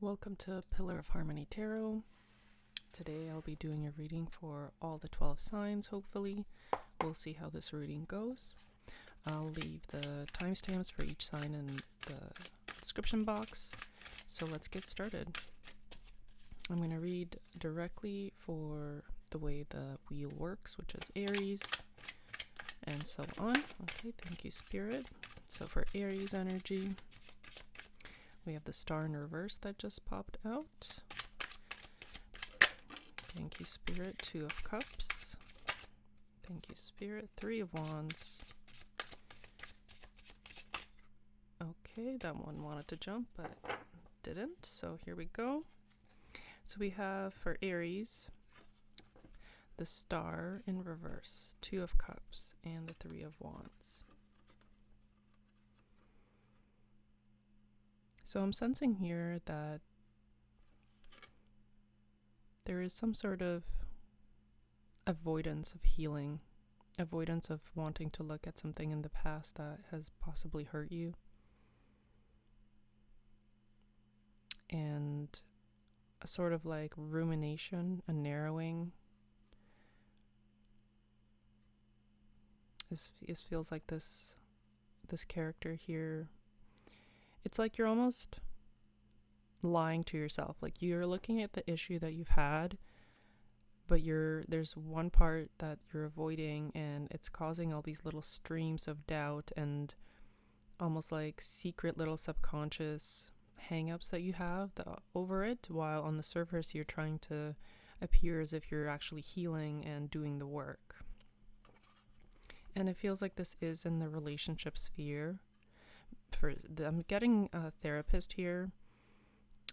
Welcome to Pillar of Harmony Tarot. Today I'll be doing a reading for all the 12 signs, hopefully. We'll see how this reading goes. I'll leave the timestamps for each sign in the description box. So let's get started. I'm going to read directly for the way the wheel works, which is Aries, and so on. Okay, thank you, Spirit. So for Aries energy, we have the star in reverse that just popped out. Thank you, Spirit. 2 of Cups. Thank you, Spirit. 3 of Wands. Okay, that one wanted to jump, but didn't. So here we go. So we have for Aries, the star in reverse, 2 of Cups, and the 3 of Wands. So I'm sensing here that there is some sort of avoidance of healing, avoidance of wanting to look at something in the past that has possibly hurt you. And a sort of like rumination, a narrowing. This feels like this character here. It's like you're almost lying to yourself. Like you're looking at the issue that you've had, but there's one part that you're avoiding, and it's causing all these little streams of doubt and almost like secret little subconscious hang-ups that you have over it, while on the surface you're trying to appear as if you're actually healing and doing the work. And it feels like this is in the relationship sphere. I'm getting a therapist here.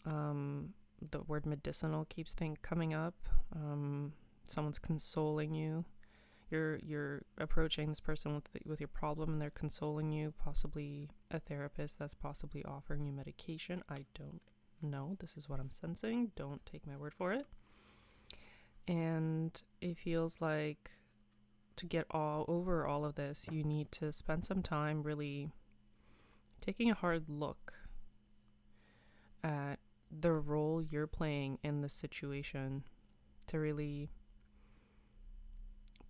The word medicinal keeps coming up. Someone's consoling you. You're approaching this person with your problem, and they're consoling you. Possibly a therapist that's possibly offering you medication. I don't know. This is what I'm sensing. Don't take my word for it. And it feels like to get over all of this, you need to spend some time really taking a hard look at the role you're playing in the situation, to really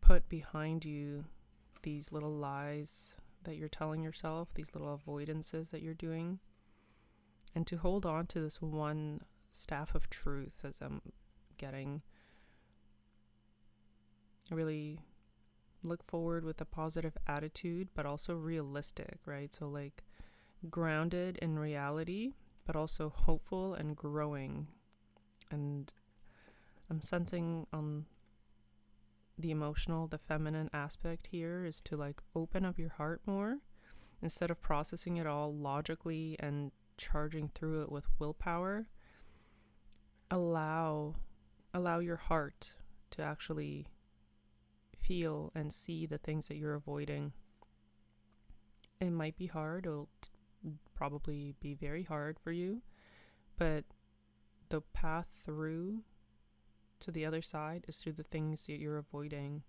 put behind you these little lies that you're telling yourself, these little avoidances that you're doing, and to hold on to this one staff of truth, as I'm getting. Really look forward with a positive attitude, but also realistic, right? So like grounded in reality, but also hopeful and growing. And I'm sensing on the emotional, the feminine aspect here is to like open up your heart more instead of processing it all logically and charging through it with willpower. Allow your heart to actually feel and see the things that you're avoiding. It might be hard. It'll probably be very hard for you, but the path through to the other side is through the things that you're avoiding.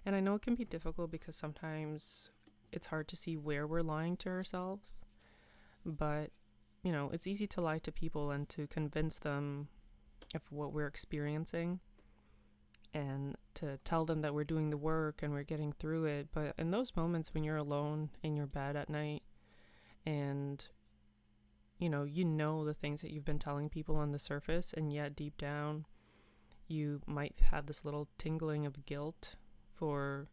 And I know it can be difficult because sometimes it's hard to see where we're lying to ourselves, but it's easy to lie to people and to convince them of what we're experiencing and to tell them that we're doing the work and we're getting through it. But in those moments when you're alone in your bed at night, and you know the things that you've been telling people on the surface, and yet deep down you might have this little tingling of guilt for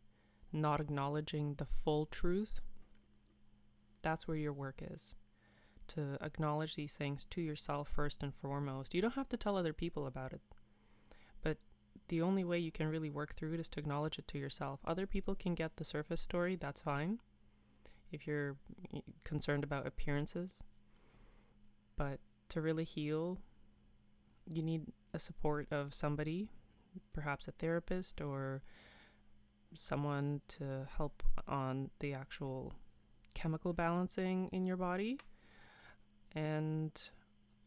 not acknowledging the full truth. That's where your work is, to acknowledge these things to yourself first and foremost. You don't have to tell other people about it, but the only way you can really work through it is to acknowledge it to yourself. Other people can get the surface story, that's fine, if you're concerned about appearances. But to really heal, you need a support of somebody, perhaps a therapist or someone to help on the actual chemical balancing in your body. And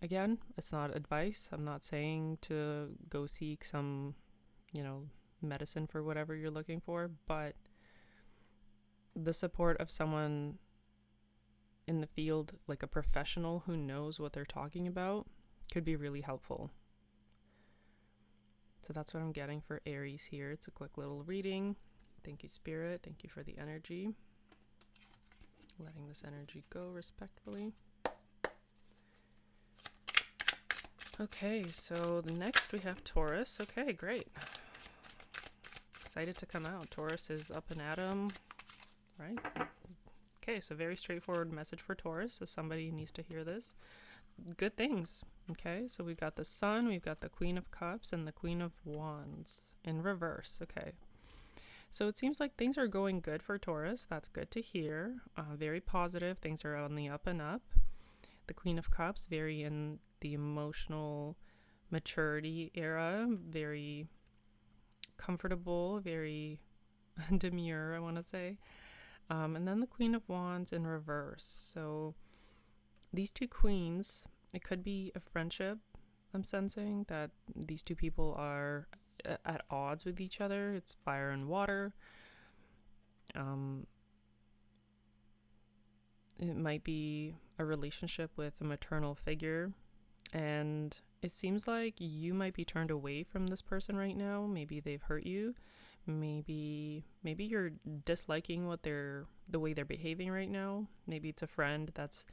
again, it's not advice. I'm not saying to go seek some, medicine for whatever you're looking for, but the support of someone in the field, like a professional who knows what they're talking about, could be really helpful. So that's what I'm getting for Aries here. It's a quick little reading. Thank you, Spirit. Thank you for the energy. Letting this energy go respectfully. Okay, so the next we have Taurus. Okay, great. Excited to come out. Taurus is up and at 'em, right? Okay, so very straightforward message for Taurus. So somebody needs to hear this. Good things. Okay, so we've got the Sun, we've got the Queen of Cups, and the Queen of Wands in reverse. Okay, so it seems like things are going good for Taurus. That's good to hear. Very positive. Things are on the up and up. The Queen of Cups, very in the emotional maturity era, very comfortable, very demure, I want to say. And then the Queen of Wands in reverse. So these two queens, it could be a friendship. I'm sensing that these two people are at odds with each other. It's fire and water. It might be a relationship with a maternal figure, and it seems like you might be turned away from this person right now. Maybe they've hurt you. Maybe you're disliking the way they're behaving right now. Maybe it's a friend that's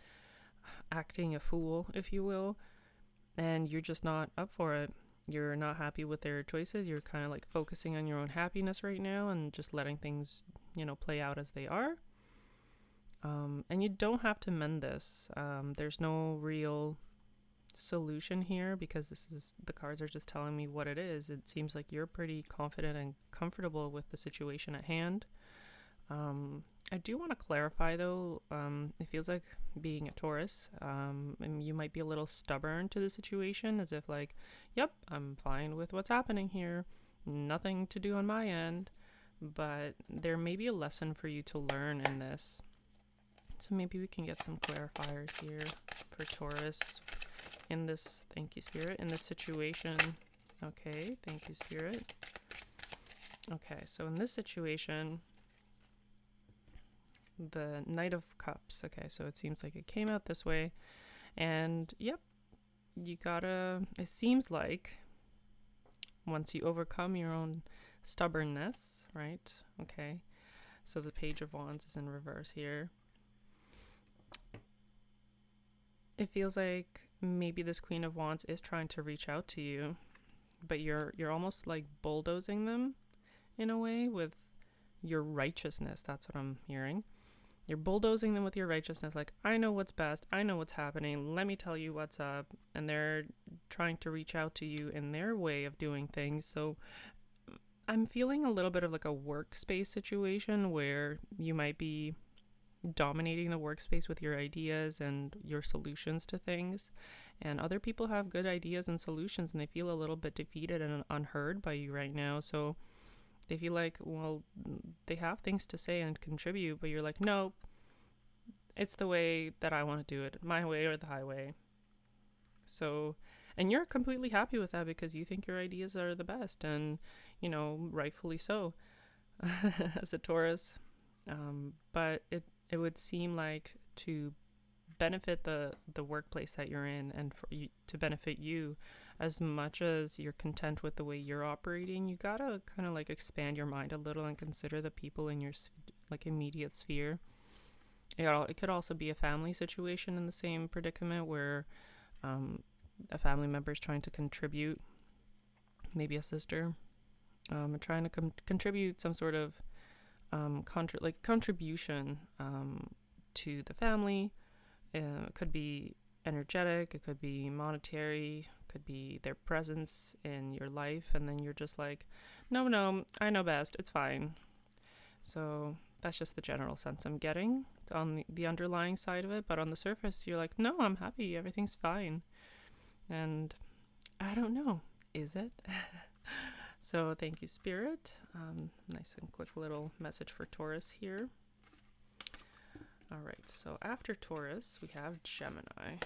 acting a fool, if you will, and you're just not up for it. You're not happy with their choices. You're kind of like focusing on your own happiness right now and just letting things, play out as they are. And you don't have to mend this. There's no real solution here because the cards are just telling me what it is. It seems like you're pretty confident and comfortable with the situation at hand. I do want to clarify though, it feels like being a Taurus, and you might be a little stubborn to the situation, as if like, yep, I'm fine with what's happening here, nothing to do on my end, but there may be a lesson for you to learn in this. So maybe we can get some clarifiers here for Taurus in this, thank you, Spirit, in this situation. Okay, thank you, Spirit. Okay, so in this situation, the Knight of Cups. Okay, so it seems like it came out this way, and yep, it seems like once you overcome your own stubbornness, right? Okay, so the Page of Wands is in reverse here. It feels like maybe this Queen of Wands is trying to reach out to you, but you're almost like bulldozing them in a way with your righteousness. That's what I'm hearing. You're bulldozing them with your righteousness, like, I know what's best, I know what's happening, let me tell you what's up. And they're trying to reach out to you in their way of doing things. So I'm feeling a little bit of like a workspace situation where you might be dominating the workspace with your ideas and your solutions to things, and other people have good ideas and solutions, and they feel a little bit defeated and unheard by you right now. So they feel like, well, they have things to say and contribute, but you're like, no, it's the way that I want to do it, my way or the highway. So, and you're completely happy with that because you think your ideas are the best, and rightfully so as a Taurus. But it would seem like to benefit the workplace that you're in, and for you to benefit you, as much as you're content with the way you're operating, you gotta kind of like expand your mind a little and consider the people in your like immediate sphere. It could also be a family situation in the same predicament where a family member is trying to contribute, maybe a sister, trying to contribute some sort of contribution to the family. It could be energetic, it could be monetary, could be their presence in your life, and then you're just like, no, I know best, it's fine. So that's just the general sense I'm getting on the underlying side of it. But on the surface, you're like, no, I'm happy, everything's fine. And I don't know, is it? So thank you, Spirit. Nice and quick little message for Taurus here. All right, so after Taurus, we have Gemini.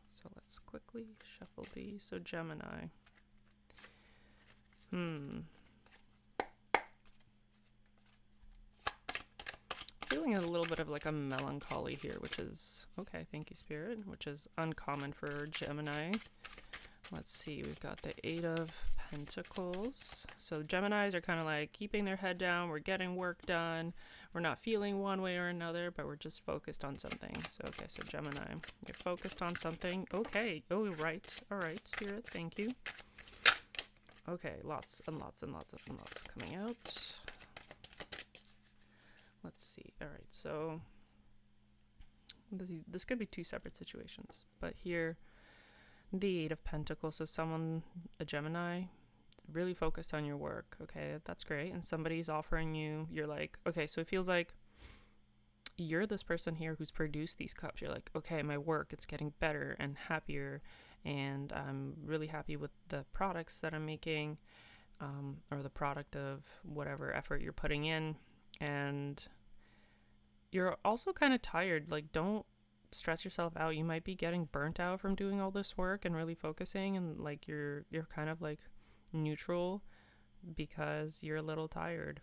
So let's quickly shuffle these. So Gemini. feeling a little bit of like a melancholy here, which is okay. Thank you, Spirit, which is uncommon for Gemini. Let's see, we've got the 8 of Pentacles. So Geminis are kind of like keeping their head down. We're getting work done. We're not feeling one way or another, but we're just focused on something. So, okay, so Gemini, you're focused on something. Okay. Oh, right. All right, Spirit. Thank you. Okay, lots and lots and lots and lots coming out. Let's see. All right, so this could be 2 separate situations, but here, the 8 of Pentacles, so someone, a Gemini, really focused on your work. Okay, that's great. And somebody's offering you, you're like, okay, so it feels like you're this person here who's produced these cups. You're like, okay, my work, it's getting better and happier, and I'm really happy with the products that I'm making, or the product of whatever effort you're putting in. And you're also kind of tired. Like, don't stress yourself out. You might be getting burnt out from doing all this work and really focusing, and like you're kind of like neutral because you're a little tired.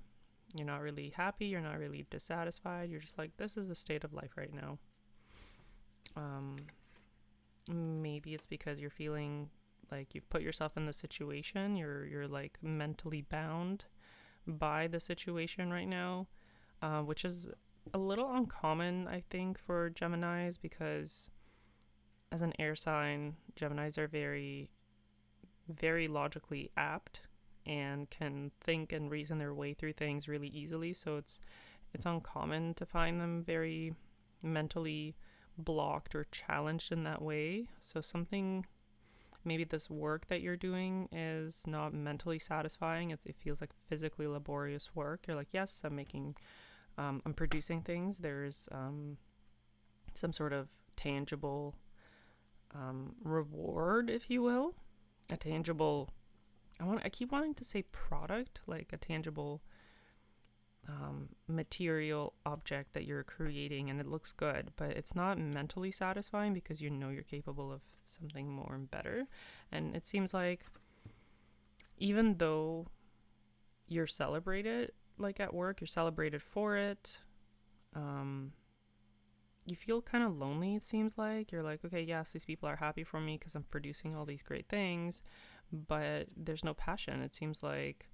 You're not really happy, you're not really dissatisfied. You're just like, this is the state of life right now. Maybe it's because you're feeling like you've put yourself in the situation. You're like mentally bound by the situation right now, which is a little uncommon, I think, for Geminis, because as an air sign, Geminis are very, very logically apt and can think and reason their way through things really easily. So it's uncommon to find them very mentally blocked or challenged in that way. So something, maybe this work that you're doing is not mentally satisfying. It feels like physically laborious work. You're like, yes, I'm producing things. There's some sort of tangible reward, if you will. A tangible, I keep wanting to say product, like a tangible material object that you're creating, and it looks good, but it's not mentally satisfying because you know you're capable of something more and better. And it seems like even though you're celebrated, like at work, you're celebrated for it, you feel kind of lonely. It seems like you're like, okay, yes, these people are happy for me because I'm producing all these great things, but there's no passion. It seems like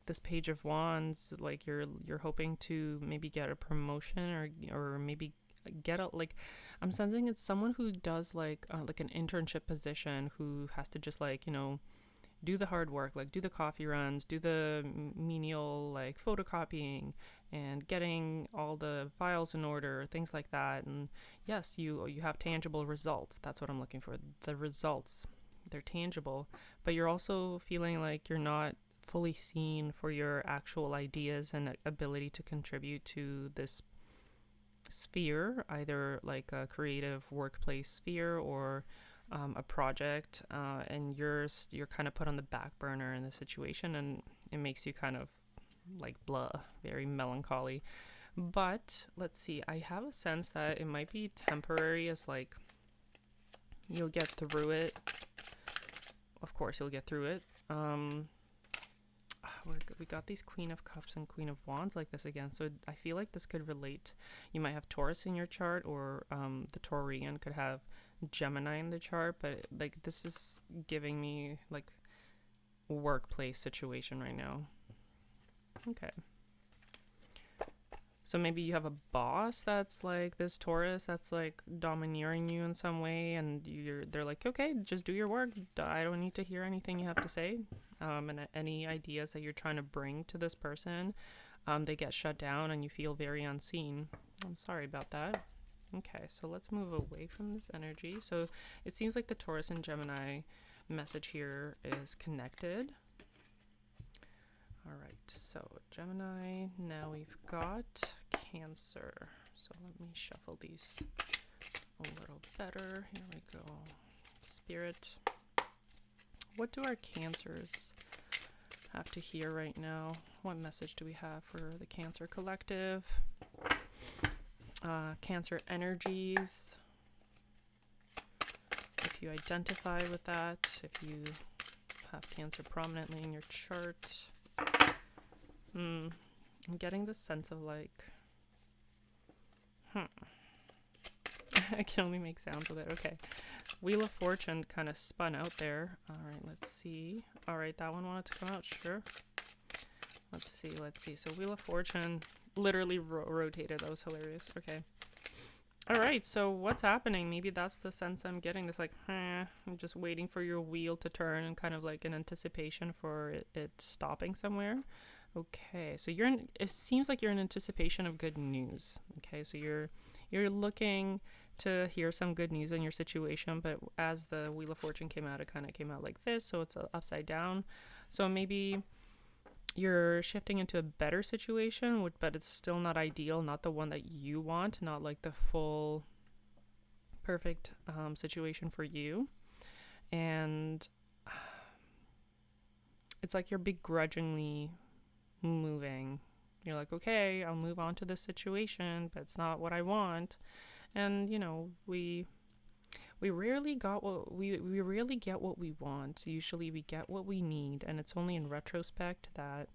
this Page of Wands, like you're hoping to maybe get a promotion or maybe get a, like, I'm sensing it's someone who does like an internship position, who has to just like, do the hard work, like do the coffee runs, do the menial like photocopying and getting all the files in order, things like that. And yes, you have tangible results. That's what I'm looking for. The results, they're tangible, but you're also feeling like you're not fully seen for your actual ideas and ability to contribute to this sphere, either like a creative workplace sphere or a project, and you're kind of put on the back burner in the situation, and it makes you kind of like blah, very melancholy. But let's see, I have a sense that it might be temporary, as like you'll get through it. Of course you'll get through it. We got these Queen of Cups and Queen of Wands like this again, so I feel like this could relate. You might have Taurus in your chart, or the Taurian could have Gemini in the chart, but like this is giving me like workplace situation right now. Okay, so maybe you have a boss that's like this Taurus that's like domineering you in some way, and they're like, okay, just do your work. I don't need to hear anything you have to say. And any ideas that you're trying to bring to this person, they get shut down and you feel very unseen. I'm sorry about that. Okay, so let's move away from this energy. So it seems like the Taurus and Gemini message here is connected. All right, so Gemini, now we've got Cancer. So let me shuffle these a little better. Here we go. Spirit, what do our Cancers have to hear right now? What message do we have for the Cancer collective? Cancer energies. If you identify with that, if you have Cancer prominently in your chart. I'm getting this sense of like, I can only make sounds with it. Okay. Wheel of Fortune kind of spun out there. All right, let's see. All right, that one wanted to come out. Sure. Let's see. So Wheel of Fortune literally rotated. That was hilarious. Okay. All right, so what's happening? Maybe that's the sense I'm getting. This like, I'm just waiting for your wheel to turn and kind of like an anticipation for it stopping somewhere. Okay, so it seems like you're in anticipation of good news. Okay, so you're looking to hear some good news in your situation, but as the Wheel of Fortune came out, it kind of came out like this, so it's upside down. So maybe you're shifting into a better situation, but it's still not ideal, not the one that you want, not like the full perfect situation for you. And it's like you're begrudgingly moving. You're like, okay, I'll move on to this situation, but it's not what I want. And we rarely get what we want. Usually we get what we need, and it's only in retrospect that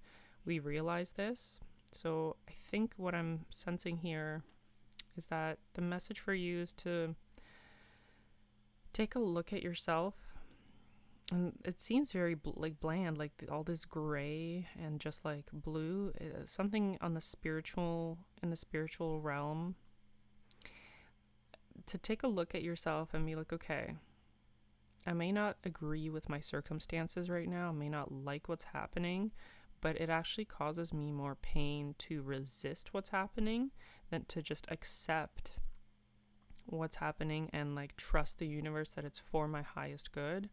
we realize this. So I think what I'm sensing here is that the message for you is to take a look at yourself. And it seems very bland, like all this gray and just like blue. Something in the spiritual realm. To take a look at yourself and be like, okay, I may not agree with my circumstances right now. I may not like what's happening, but it actually causes me more pain to resist what's happening than to just accept what's happening and like trust the universe that it's for my highest good,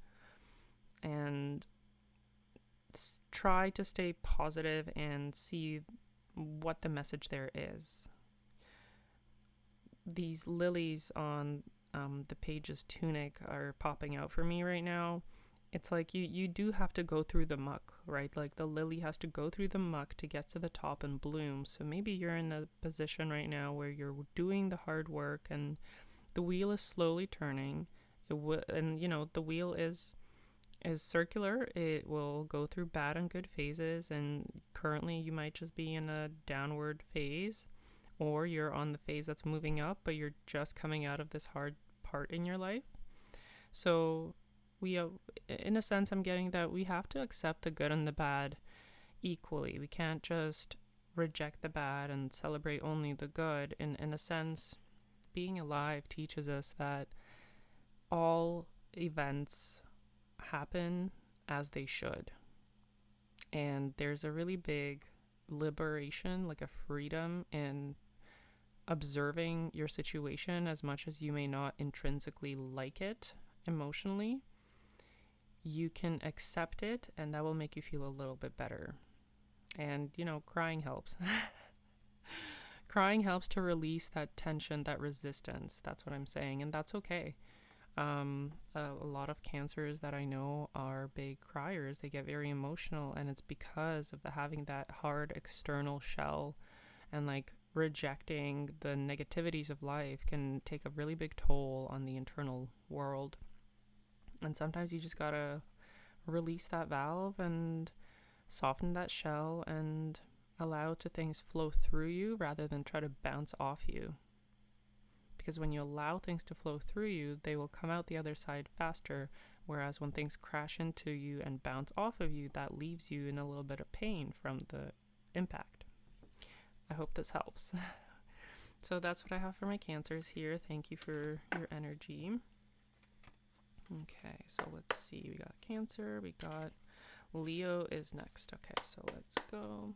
and try to stay positive and see what the message there is. These lilies on the page's tunic are popping out for me right now. It's like you do have to go through the muck, right? Like the lily has to go through the muck to get to the top and bloom. So maybe you're in a position right now where you're doing the hard work and the wheel is slowly turning. And the wheel is circular. It will go through bad and good phases, and currently you might just be in a downward phase, or you're on the phase that's moving up, but you're just coming out of this hard part in your life. So we, in a sense, I'm getting that we have to accept the good and the bad equally. We can't just reject the bad and celebrate only the good. In a sense, being alive teaches us that all events happen as they should. And there's a really big liberation, like a freedom in observing your situation, as much as you may not intrinsically like it emotionally. You can accept it, and that will make you feel a little bit better. And crying helps. Crying helps to release that tension, that resistance. That's what I'm saying, and that's okay. A lot of cancers that I know are big criers. They get very emotional, and it's because of having that hard external shell, and like rejecting the negativities of life can take a really big toll on the internal world. And sometimes you just gotta release that valve and soften that shell and allow things flow through you rather than try to bounce off you. Because when you allow things to flow through you, they will come out the other side faster. Whereas when things crash into you and bounce off of you, that leaves you in a little bit of pain from the impact. I hope this helps. So that's what I have for my cancers here. Thank you for your energy. Okay, so let's see. We got Cancer. We got Leo is next. Okay, so let's go.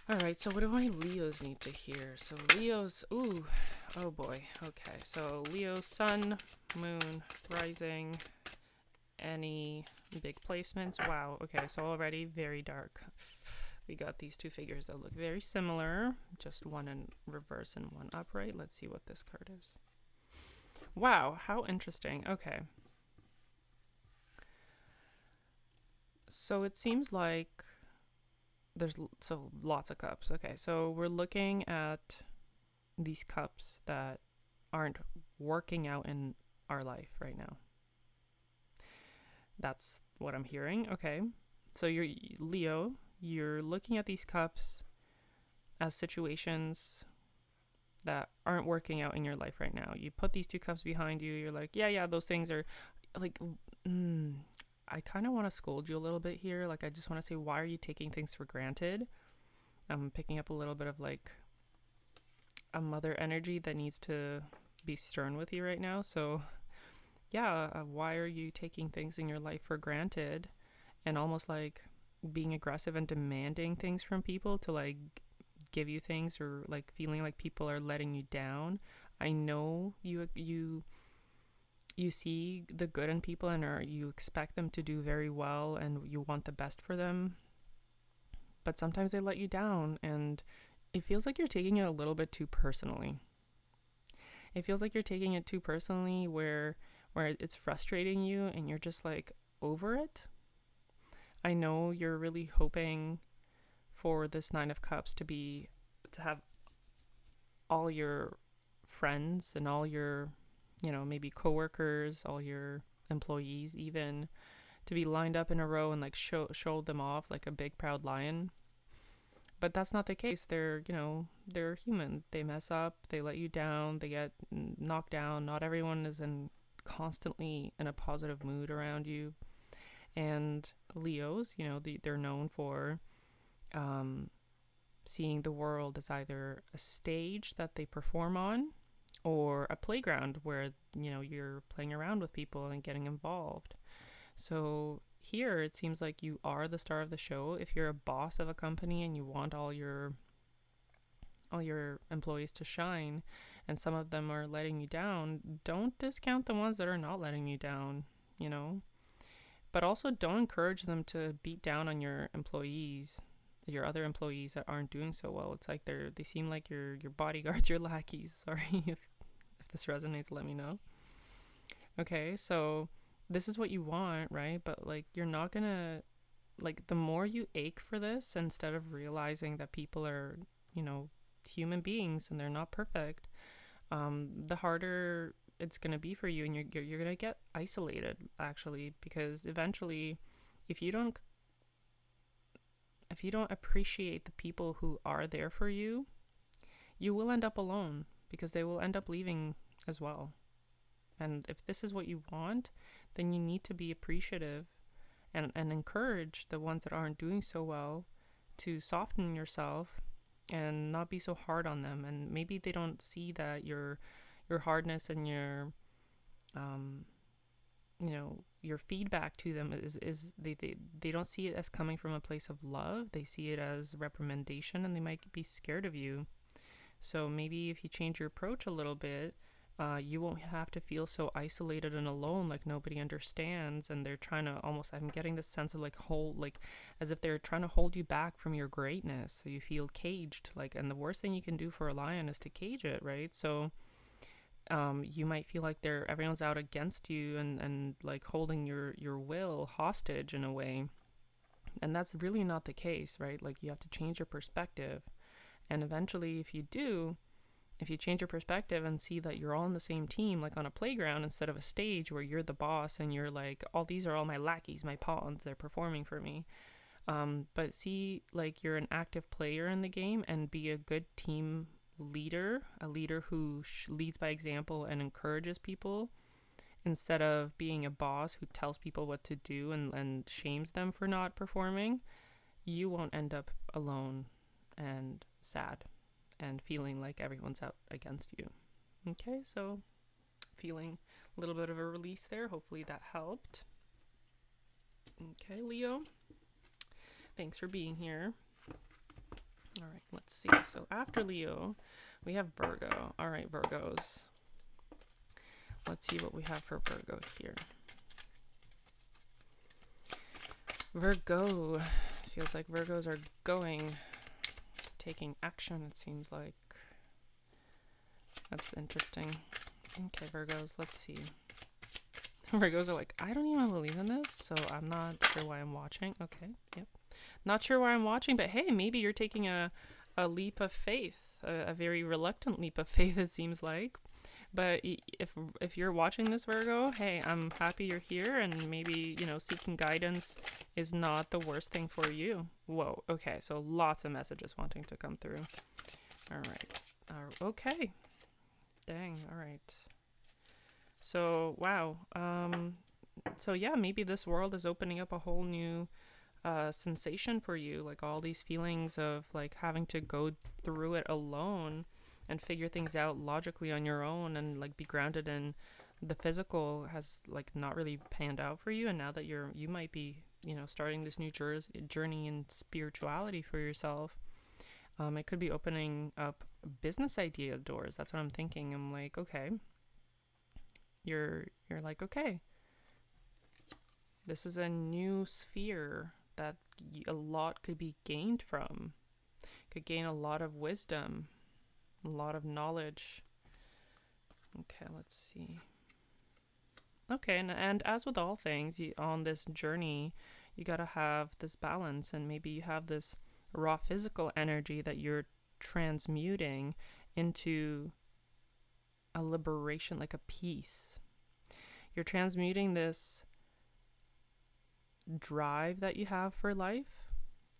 All right, so what do my Leos need to hear? So Leos, oh boy. Okay, so Leo, sun, moon, rising, any big placements? Wow, okay, so already very dark. We got these two figures that look very similar, just one in reverse and one upright. Let's see what this card is. Wow, how interesting. Okay. So it seems like there's lots of cups. Okay, so we're looking at these cups that aren't working out in our life right now. That's what I'm hearing. Okay, so you're Leo, you're looking at these cups as situations that aren't working out in your life right now. You put these 2 cups behind you. You're like, yeah, those things are like, I kind of want to scold you a little bit here. Like, I just want to say, why are you taking things for granted? I'm picking up a little bit of like a mother energy that needs to be stern with you right now. So yeah, why are you taking things in your life for granted and almost like being aggressive and demanding things from people to like give you things, or like feeling like people are letting you down? I know you see the good in people and you expect them to do very well and you want the best for them, but sometimes they let you down, and it feels like you're taking it a little bit too personally. It feels like you're taking it too personally where it's frustrating you and you're just like over it. I know you're really hoping for this 9 of Cups to have all your friends and all your, maybe coworkers, all your employees even, to be lined up in a row and like show them off like a big proud lion. But that's not the case. They're human. They mess up, they let you down, they get knocked down. Not everyone is constantly in a positive mood around you. And Leos, they're known for seeing the world as either a stage that they perform on or a playground where, you're playing around with people and getting involved. So here it seems like you are the star of the show. If you're a boss of a company and you want all your employees to shine and some of them are letting you down, don't discount the ones that are not letting you down, but also don't encourage them to beat down on your employees, your other employees that aren't doing so well. It's like they seem like your bodyguards, your lackeys. Sorry if this resonates, let me know. Okay, so this is what you want, right? But like, you're not gonna, like, the more you ache for this instead of realizing that people are, human beings and they're not perfect, the harder it's gonna be for you, and you're gonna get isolated, actually, because eventually, if you don't appreciate the people who are there for you, you will end up alone because they will end up leaving as well. And if this is what you want, then you need to be appreciative and encourage the ones that aren't doing so well to soften yourself and not be so hard on them. And maybe they don't see that your hardness and your your feedback to them is they don't see it as coming from a place of love. They see it as reprimandation, and they might be scared of you. So maybe if you change your approach a little bit, you won't have to feel so isolated and alone, like nobody understands, and they're trying to almost, I'm getting this sense of like as if they're trying to hold you back from your greatness, so you feel caged, and the worst thing you can do for a lion is to cage it, right? So you might feel like everyone's out against you and like holding your will hostage in a way, and that's really not the case, right? Like, you have to change your perspective, and eventually if you change your perspective and see that you're all on the same team, like on a playground instead of a stage where you're the boss and you're like, these are all my lackeys, my pawns, they're performing for me. But see, like, you're an active player in the game, and be a good team leader, a leader who leads by example and encourages people, instead of being a boss who tells people what to do and shames them for not performing. You won't end up alone and sad and feeling like everyone's out against you. Okay, so feeling a little bit of a release there. Hopefully that helped. Okay, Leo, thanks for being here. All right, let's see. So after Leo, we have Virgo. All right, Virgos. Let's see what we have for Virgo here. Virgo. Feels like Virgos are taking action, it seems like. That's interesting. Okay, Virgos, let's see. Virgos are like, I don't even believe in this, so I'm not sure why I'm watching. Okay, yep. Not sure why I'm watching, but hey, maybe you're taking a leap of faith, a very reluctant leap of faith, it seems like. But if you're watching this, Virgo, hey, I'm happy you're here, and maybe, seeking guidance is not the worst thing for you. Whoa, okay, so lots of messages wanting to come through. All right. Okay. Dang, all right. So, wow. So yeah, maybe this world is opening up a whole new sensation for you, like all these feelings of like having to go through it alone and figure things out logically on your own, and like be grounded in the physical has like not really panned out for you. And now that you might be, starting this new journey in spirituality for yourself, it could be opening up business idea doors. That's what I'm thinking. I'm like, okay, you're like, okay, this is a new sphere that a lot could be gained from. Could gain a lot of wisdom, a lot of knowledge. Okay, let's see. Okay, and as with all things, on this journey, you gotta have this balance, and maybe you have this raw physical energy that you're transmuting into a liberation, like a peace. You're transmuting this drive that you have for life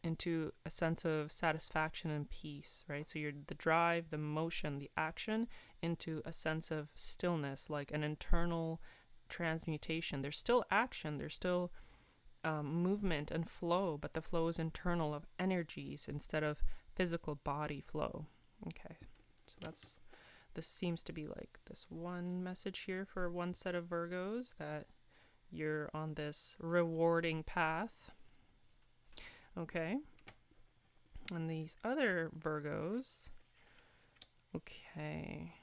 into a sense of satisfaction and peace, right? So you're the drive, the motion, the action into a sense of stillness, like an internal transmutation. There's still action, there's still movement and flow, but the flow is internal, of energies instead of physical body flow. Okay, so this seems to be like this one message here for one set of Virgos, that you're on this rewarding path. Okay. And these other Virgos, okay.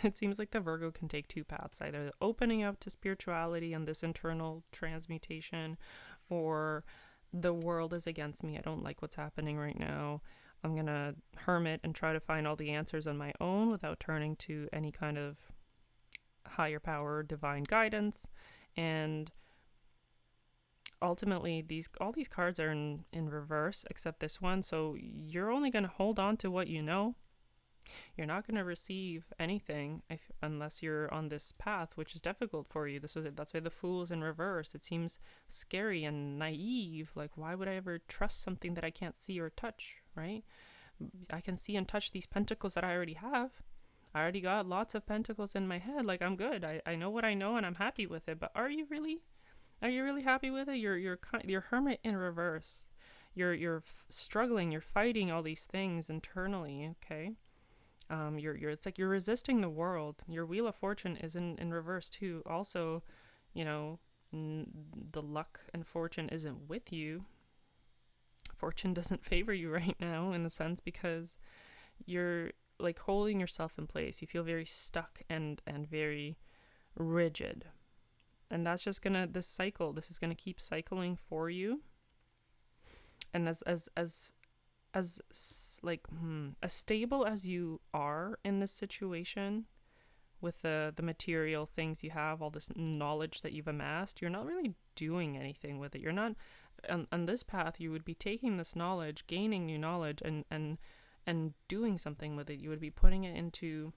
It seems like the Virgo can take two paths, either opening up to spirituality and this internal transmutation, or the world is against me. I don't like what's happening right now. I'm going to hermit and try to find all the answers on my own without turning to any kind of higher power, divine guidance. And ultimately, all these cards are in reverse except this one. So you're only going to hold on to what you know. You're not going to receive anything unless you're on this path, which is difficult for you. That's why the Fool is in reverse. It seems scary and naive. Like, why would I ever trust something that I can't see or touch, right? I can see and touch these pentacles that I already have. I already got lots of pentacles in my head. Like, I'm good. I know what I know, and I'm happy with it. But are you really? Are you really happy with it? You're hermit in reverse. You're struggling. You're fighting all these things internally. Okay. It's like you're resisting the world. Your Wheel of Fortune is in reverse too. Also, the luck and fortune isn't with you. Fortune doesn't favor you right now, in a sense, because you're like holding yourself in place. You feel very stuck and very rigid. And that's just this is gonna keep cycling for you. And as stable as you are in this situation, with the material things you have, all this knowledge that you've amassed, you're not really doing anything with it. You're not on this path. You would be taking this knowledge, gaining new knowledge, and doing something with it. You would be putting it into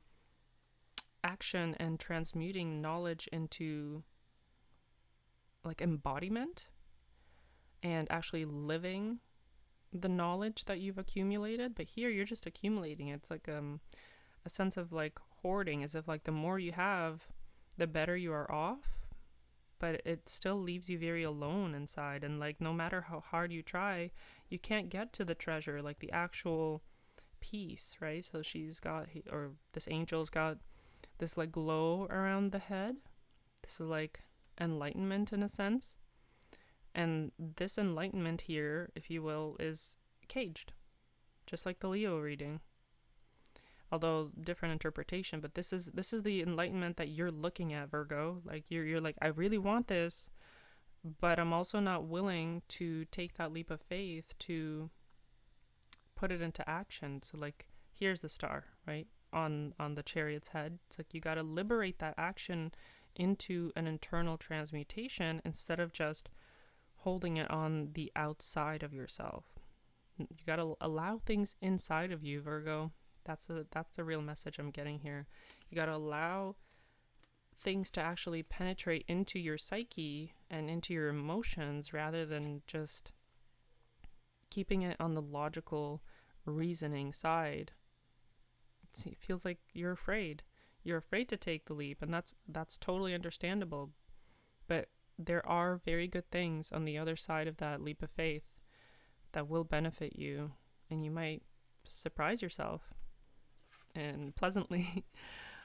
action and transmuting knowledge into like embodiment, and actually living the knowledge that you've accumulated. But here you're just accumulating it. It's like a sense of like hoarding, as if like the more you have, the better you are off. But it still leaves you very alone inside, and like no matter how hard you try, you can't get to the treasure, like the actual peace, right? So this angel's got this like glow around the head. This is like enlightenment in a sense. And this enlightenment here, if you will, is caged, just like the Leo reading. Although different interpretation, but this is the enlightenment that you're looking at, Virgo. Like you're like, I really want this, but I'm also not willing to take that leap of faith to put it into action. So like, here's the star, right? On the Chariot's head. It's like you got to liberate that action into an internal transmutation instead of just holding it on the outside of yourself. You got to allow things inside of you, Virgo, That's the real message I'm getting here. You got to allow things to actually penetrate into your psyche and into your emotions rather than just keeping it on the logical reasoning side. It feels like you're afraid. You're afraid to take the leap, and that's totally understandable. But there are very good things on the other side of that leap of faith that will benefit you, and you might surprise yourself, and pleasantly.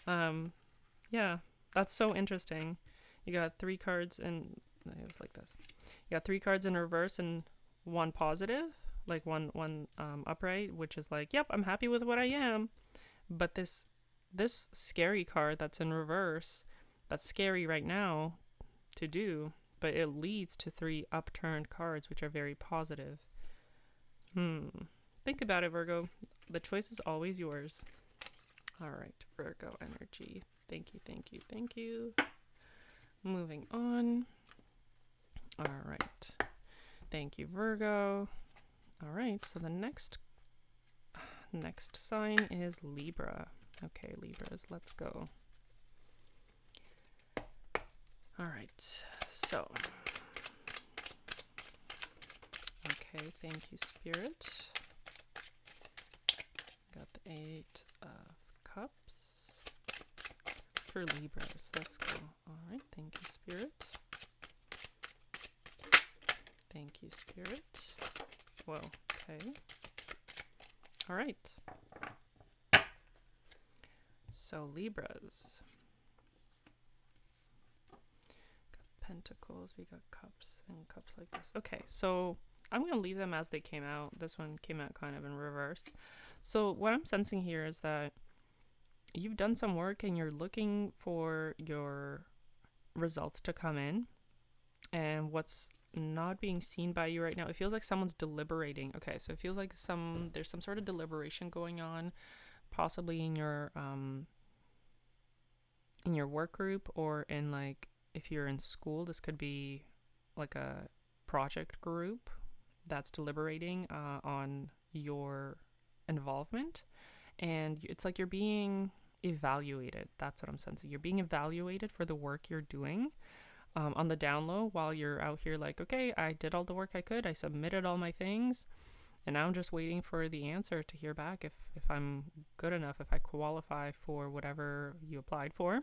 Yeah, that's so interesting. You got 3 cards, and it was like this. You got 3 cards in reverse and 1 positive, like one upright, which is like, yep, I'm happy with what I am. But this scary card that's in reverse, that's scary right now to do, but it leads to 3 upturned cards, which are very positive. Think about it, Virgo. The choice is always yours. All right, Virgo energy. Thank you, thank you, thank you. Moving on. All right. Thank you, Virgo. All right, so the next sign is Libra. Okay, Libras, let's go. All right, so. Okay, thank you, Spirit. Got the 8 of Cups for Libras. Let's go. All right, thank you, Spirit. Thank you, Spirit. Whoa, okay. All right. So Libras. Got Pentacles, we got Cups, and Cups like this. Okay, so I'm going to leave them as they came out. This one came out kind of in reverse. So what I'm sensing here is that you've done some work and you're looking for your results to come in. And what's not being seen by you right now, it feels like someone's deliberating. Okay, so it feels like there's some sort of deliberation going on, possibly in your work group, or in, like, if you're in school, this could be like a project group that's deliberating on your involvement. And it's like you're being evaluated. That's what I'm sensing. You're being evaluated for the work you're doing on the down low, while you're out here like, okay, I did all the work I could. I submitted all my things. And now I'm just waiting for the answer to hear back if I'm good enough, if I qualify for whatever you applied for.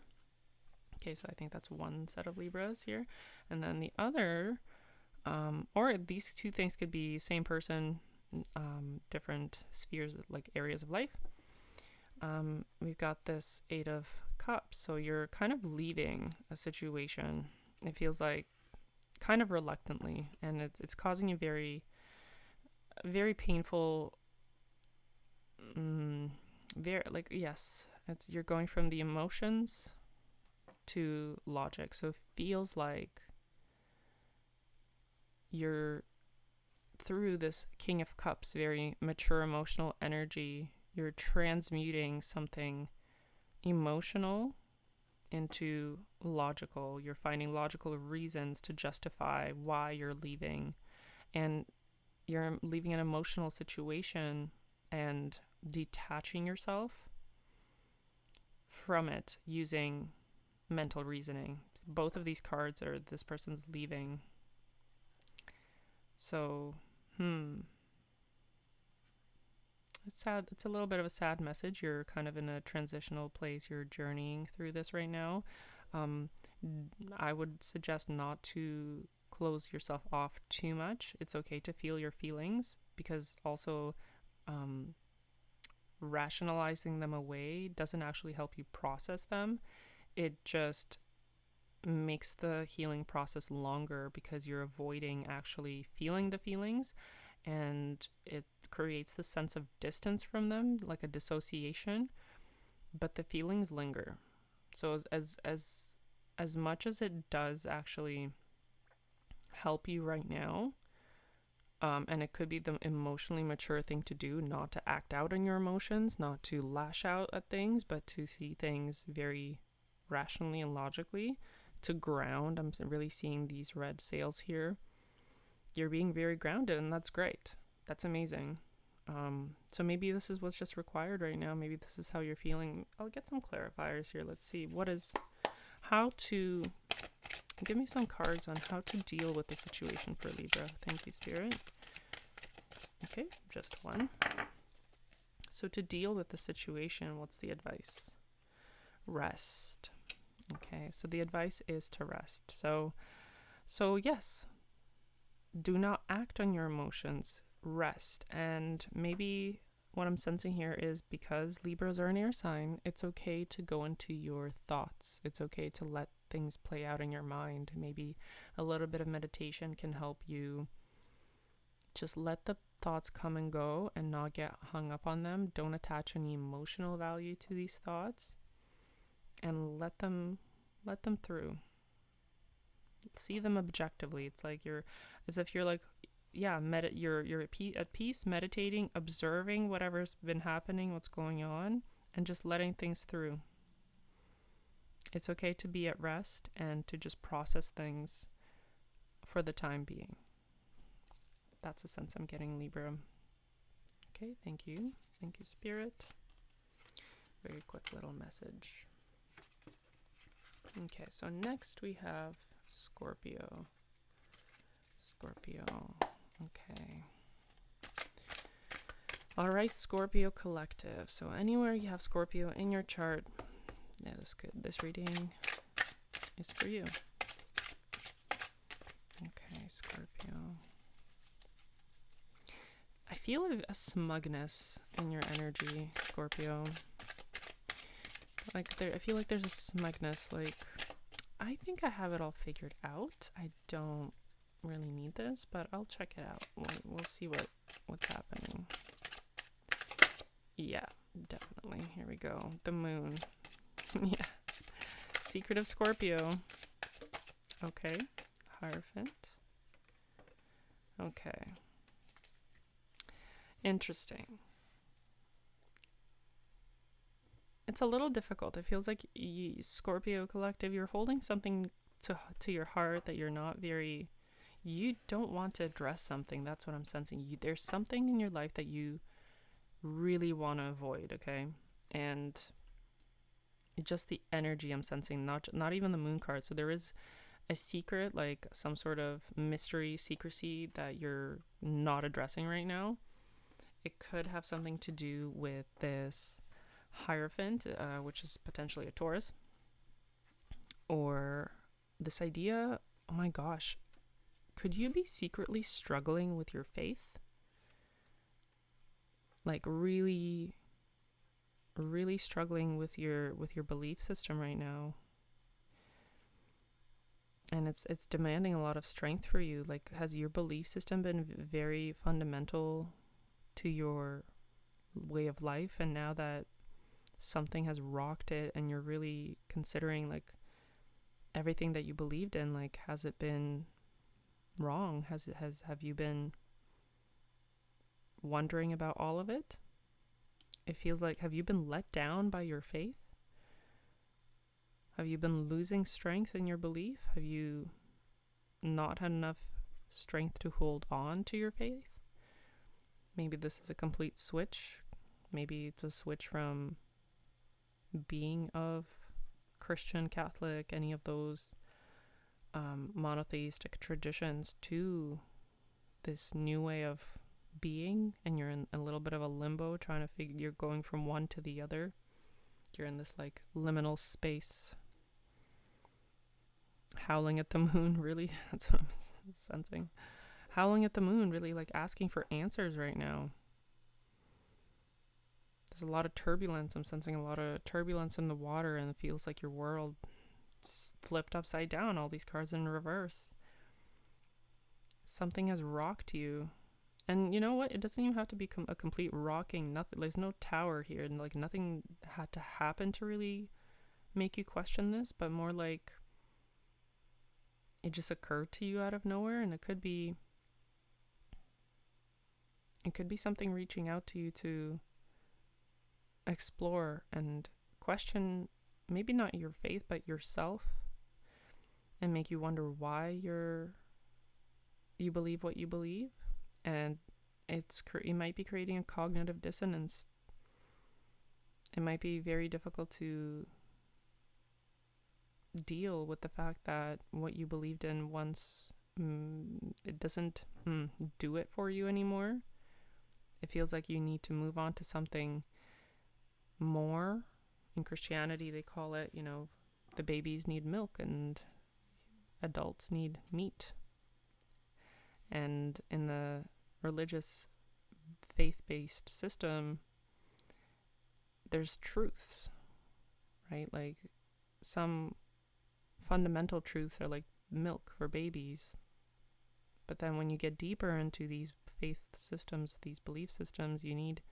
Okay, so I think that's one set of Libras here. And then the other, or these 2 things could be same person, different spheres, like areas of life. We've got this 8 of Cups. So you're kind of leaving a situation. It feels like kind of reluctantly, and it's causing you very, very painful, very, like, yes, you're going from the emotions to logic. So it feels like you're through this King of Cups, very mature emotional energy. You're transmuting something emotional into logical. You're finding logical reasons to justify why you're leaving, and you're leaving an emotional situation and detaching yourself from it using mental reasoning. Both of these cards are this person's leaving. So, it's sad. It's a little bit of a sad message. You're kind of in a transitional place. You're journeying through this right now. I would suggest not to close yourself off too much. It's okay to feel your feelings, because also rationalizing them away doesn't actually help you process them. It just makes the healing process longer because you're avoiding actually feeling the feelings, and it creates the sense of distance from them, like a dissociation, but the feelings linger. So as much as it does actually help you right now, and it could be the emotionally mature thing to do, not to act out on your emotions, not to lash out at things, but to see things very rationally and logically, to ground. I'm really seeing these red sails here. You're being very grounded, and that's great. That's amazing. So maybe this is what's just required right now. Maybe this is how you're feeling. I'll get some clarifiers here. Let's see. Give me some cards on how to deal with the situation for Libra. Thank you, Spirit. Okay, just one. So to deal with the situation, what's the advice? Rest. Okay, so the advice is to rest. So yes, do not act on your emotions. Rest. And maybe what I'm sensing here is because Libras are an air sign, it's okay to go into your thoughts. It's okay to let things play out in your mind. Maybe a little bit of meditation can help you just let the thoughts come and go and not get hung up on them. Don't attach any emotional value to these thoughts and let them through. See them objectively. It's like as if you're like, yeah, you're at peace, meditating, observing whatever's been happening, what's going on, and just letting things through. It's okay to be at rest and to just process things for the time being. That's a sense I'm getting, Libra. Okay, thank you. Thank you, Spirit. Very quick little message. Okay, so next we have Scorpio. Okay. All right, Scorpio collective. So anywhere you have Scorpio in your chart, yeah, that's good. This reading is for you. Okay, Scorpio. I feel a smugness in your energy, Scorpio. I feel like there's a smugness, like, I think I have it all figured out. I don't really need this, but I'll check it out. We'll see what's happening. Yeah, definitely. Here we go. The moon. Yeah. Secret of Scorpio. Okay. Hierophant. Okay. Interesting. It's a little difficult. It feels like Scorpio collective, you're holding something to your heart that you don't want to address something. That's what I'm sensing. There's something in your life that you really want to avoid, okay? And just the energy I'm sensing, not even the moon card. So there is a secret, like some sort of mystery, secrecy that you're not addressing right now. It could have something to do with this Hierophant, which is potentially a Taurus, or this idea, oh my gosh, could you be secretly struggling with your faith? Like really, really struggling with your belief system right now. And it's demanding a lot of strength for you. Like, has your belief system been very fundamental to your way of life, and now that something has rocked it and you're really considering like everything that you believed in, like, has it been wrong? Have you been wondering about all of it? It feels like, have you been let down by your faith? Have you been losing strength in your belief? Have you not had enough strength to hold on to your faith? Maybe this is a complete switch. Maybe it's a switch from being of Christian, Catholic, any of those monotheistic traditions to this new way of being, and you're in a little bit of a limbo trying to figure, you're going from one to the other. You're in this like liminal space. Howling at the moon, really. That's what I'm sensing. Howling at the moon, really, like asking for answers right now. There's a lot of turbulence. I'm sensing a lot of turbulence in the water, and it feels like your world flipped upside down. All these cards in reverse. Something has rocked you. And you know what? It doesn't even have to be a complete rocking. Nothing. There's no tower here, and like nothing had to happen to really make you question this, but more like it just occurred to you out of nowhere, and it could be something reaching out to you to explore and question, maybe not your faith, but yourself, and make you wonder why you believe what you believe. And it might be creating a cognitive dissonance. It might be very difficult to deal with the fact that what you believed in once, it doesn't do it for you anymore. It feels like you need to move on to something more. In Christianity, they call it, the babies need milk and adults need meat. And in the religious faith-based system, there's truths, right? Like some fundamental truths are like milk for babies. But then when you get deeper into these faith systems, these belief systems, you need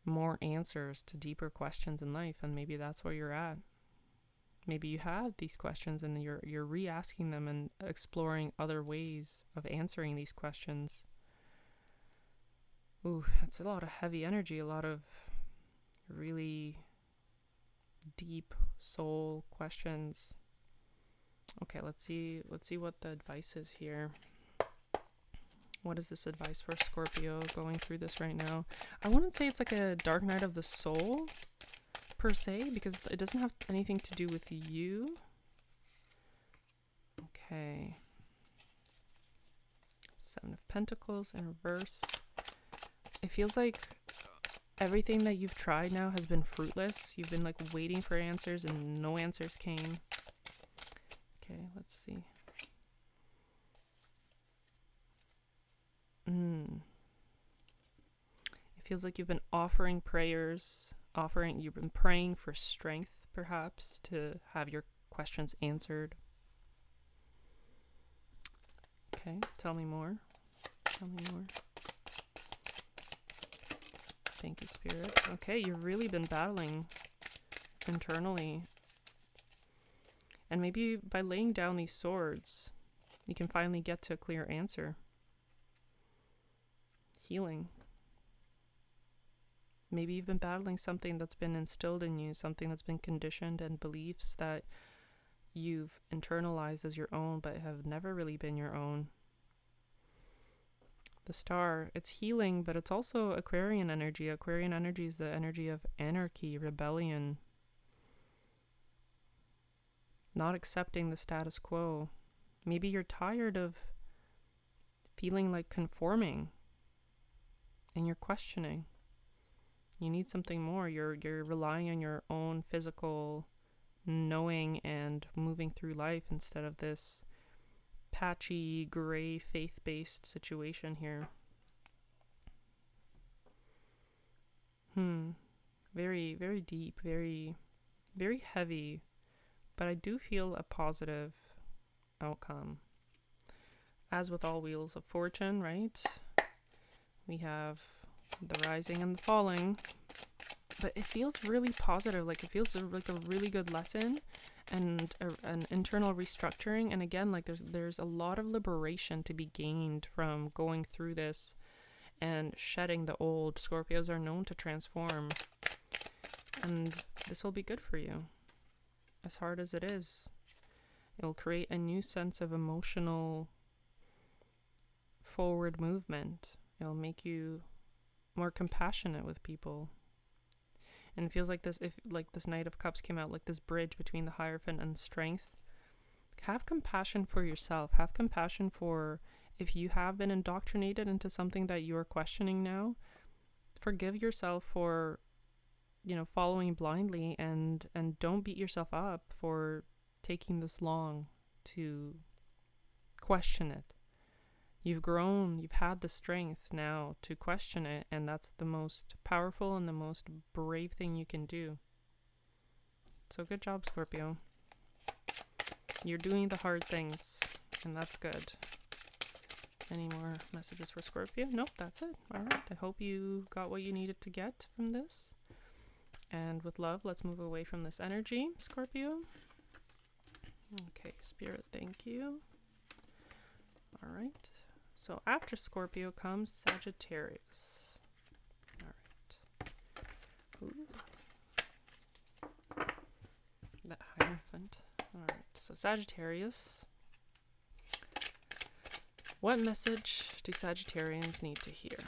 more answers to deeper questions in life. And maybe that's where you're at. Maybe you have these questions and you're re-asking them and exploring other ways of answering these questions. Ooh, that's a lot of heavy energy, a lot of really deep soul questions. Okay, let's see what the advice is here. What is this advice for Scorpio going through this right now? I wouldn't say it's like a dark night of the soul per se, because it doesn't have anything to do with you. Okay. Seven of Pentacles in reverse. It feels like everything that you've tried now has been fruitless. You've been like waiting for answers and no answers came. Okay, let's see. It feels like you've been offering prayers, you've been praying for strength, perhaps, to have your questions answered. Okay, tell me more. Thank you, Spirit. Okay, you've really been battling internally. And maybe by laying down these swords, you can finally get to a clear answer. Healing. Maybe you've been battling something that's been instilled in you, something that's been conditioned, and beliefs that you've internalized as your own but have never really been your own. The Star, it's healing, but it's also Aquarian energy. Aquarian energy is the energy of anarchy, rebellion, not accepting the status quo. Maybe you're tired of feeling like conforming and you're questioning. You need something more. You're relying on your own physical knowing and moving through life instead of this patchy, gray, faith-based situation here. Very, very deep, very, very heavy, but I do feel a positive outcome. As with all wheels of fortune, right? We have the rising and the falling, but it feels really positive. Like it feels like a really good lesson and an internal restructuring. And again, like there's a lot of liberation to be gained from going through this and shedding the old. Scorpios are known to transform, and this will be good for you. As hard as it is, it will create a new sense of emotional forward movement. It'll make you more compassionate with people. And it feels like this, if like this Knight of Cups came out, like this bridge between the Hierophant and strength. Have compassion for yourself. Have compassion for, if you have been indoctrinated into something that you are questioning now, forgive yourself for, following blindly, and don't beat yourself up for taking this long to question it. You've grown, you've had the strength now to question it, and that's the most powerful and the most brave thing you can do. So good job, Scorpio. You're doing the hard things, and that's good. Any more messages for Scorpio? Nope, that's it. All right, I hope you got what you needed to get from this. And with love, let's move away from this energy, Scorpio. Okay, Spirit, thank you. All right. So after Scorpio comes Sagittarius. All right. Ooh. That Hierophant. All right. So Sagittarius. What message do Sagittarians need to hear?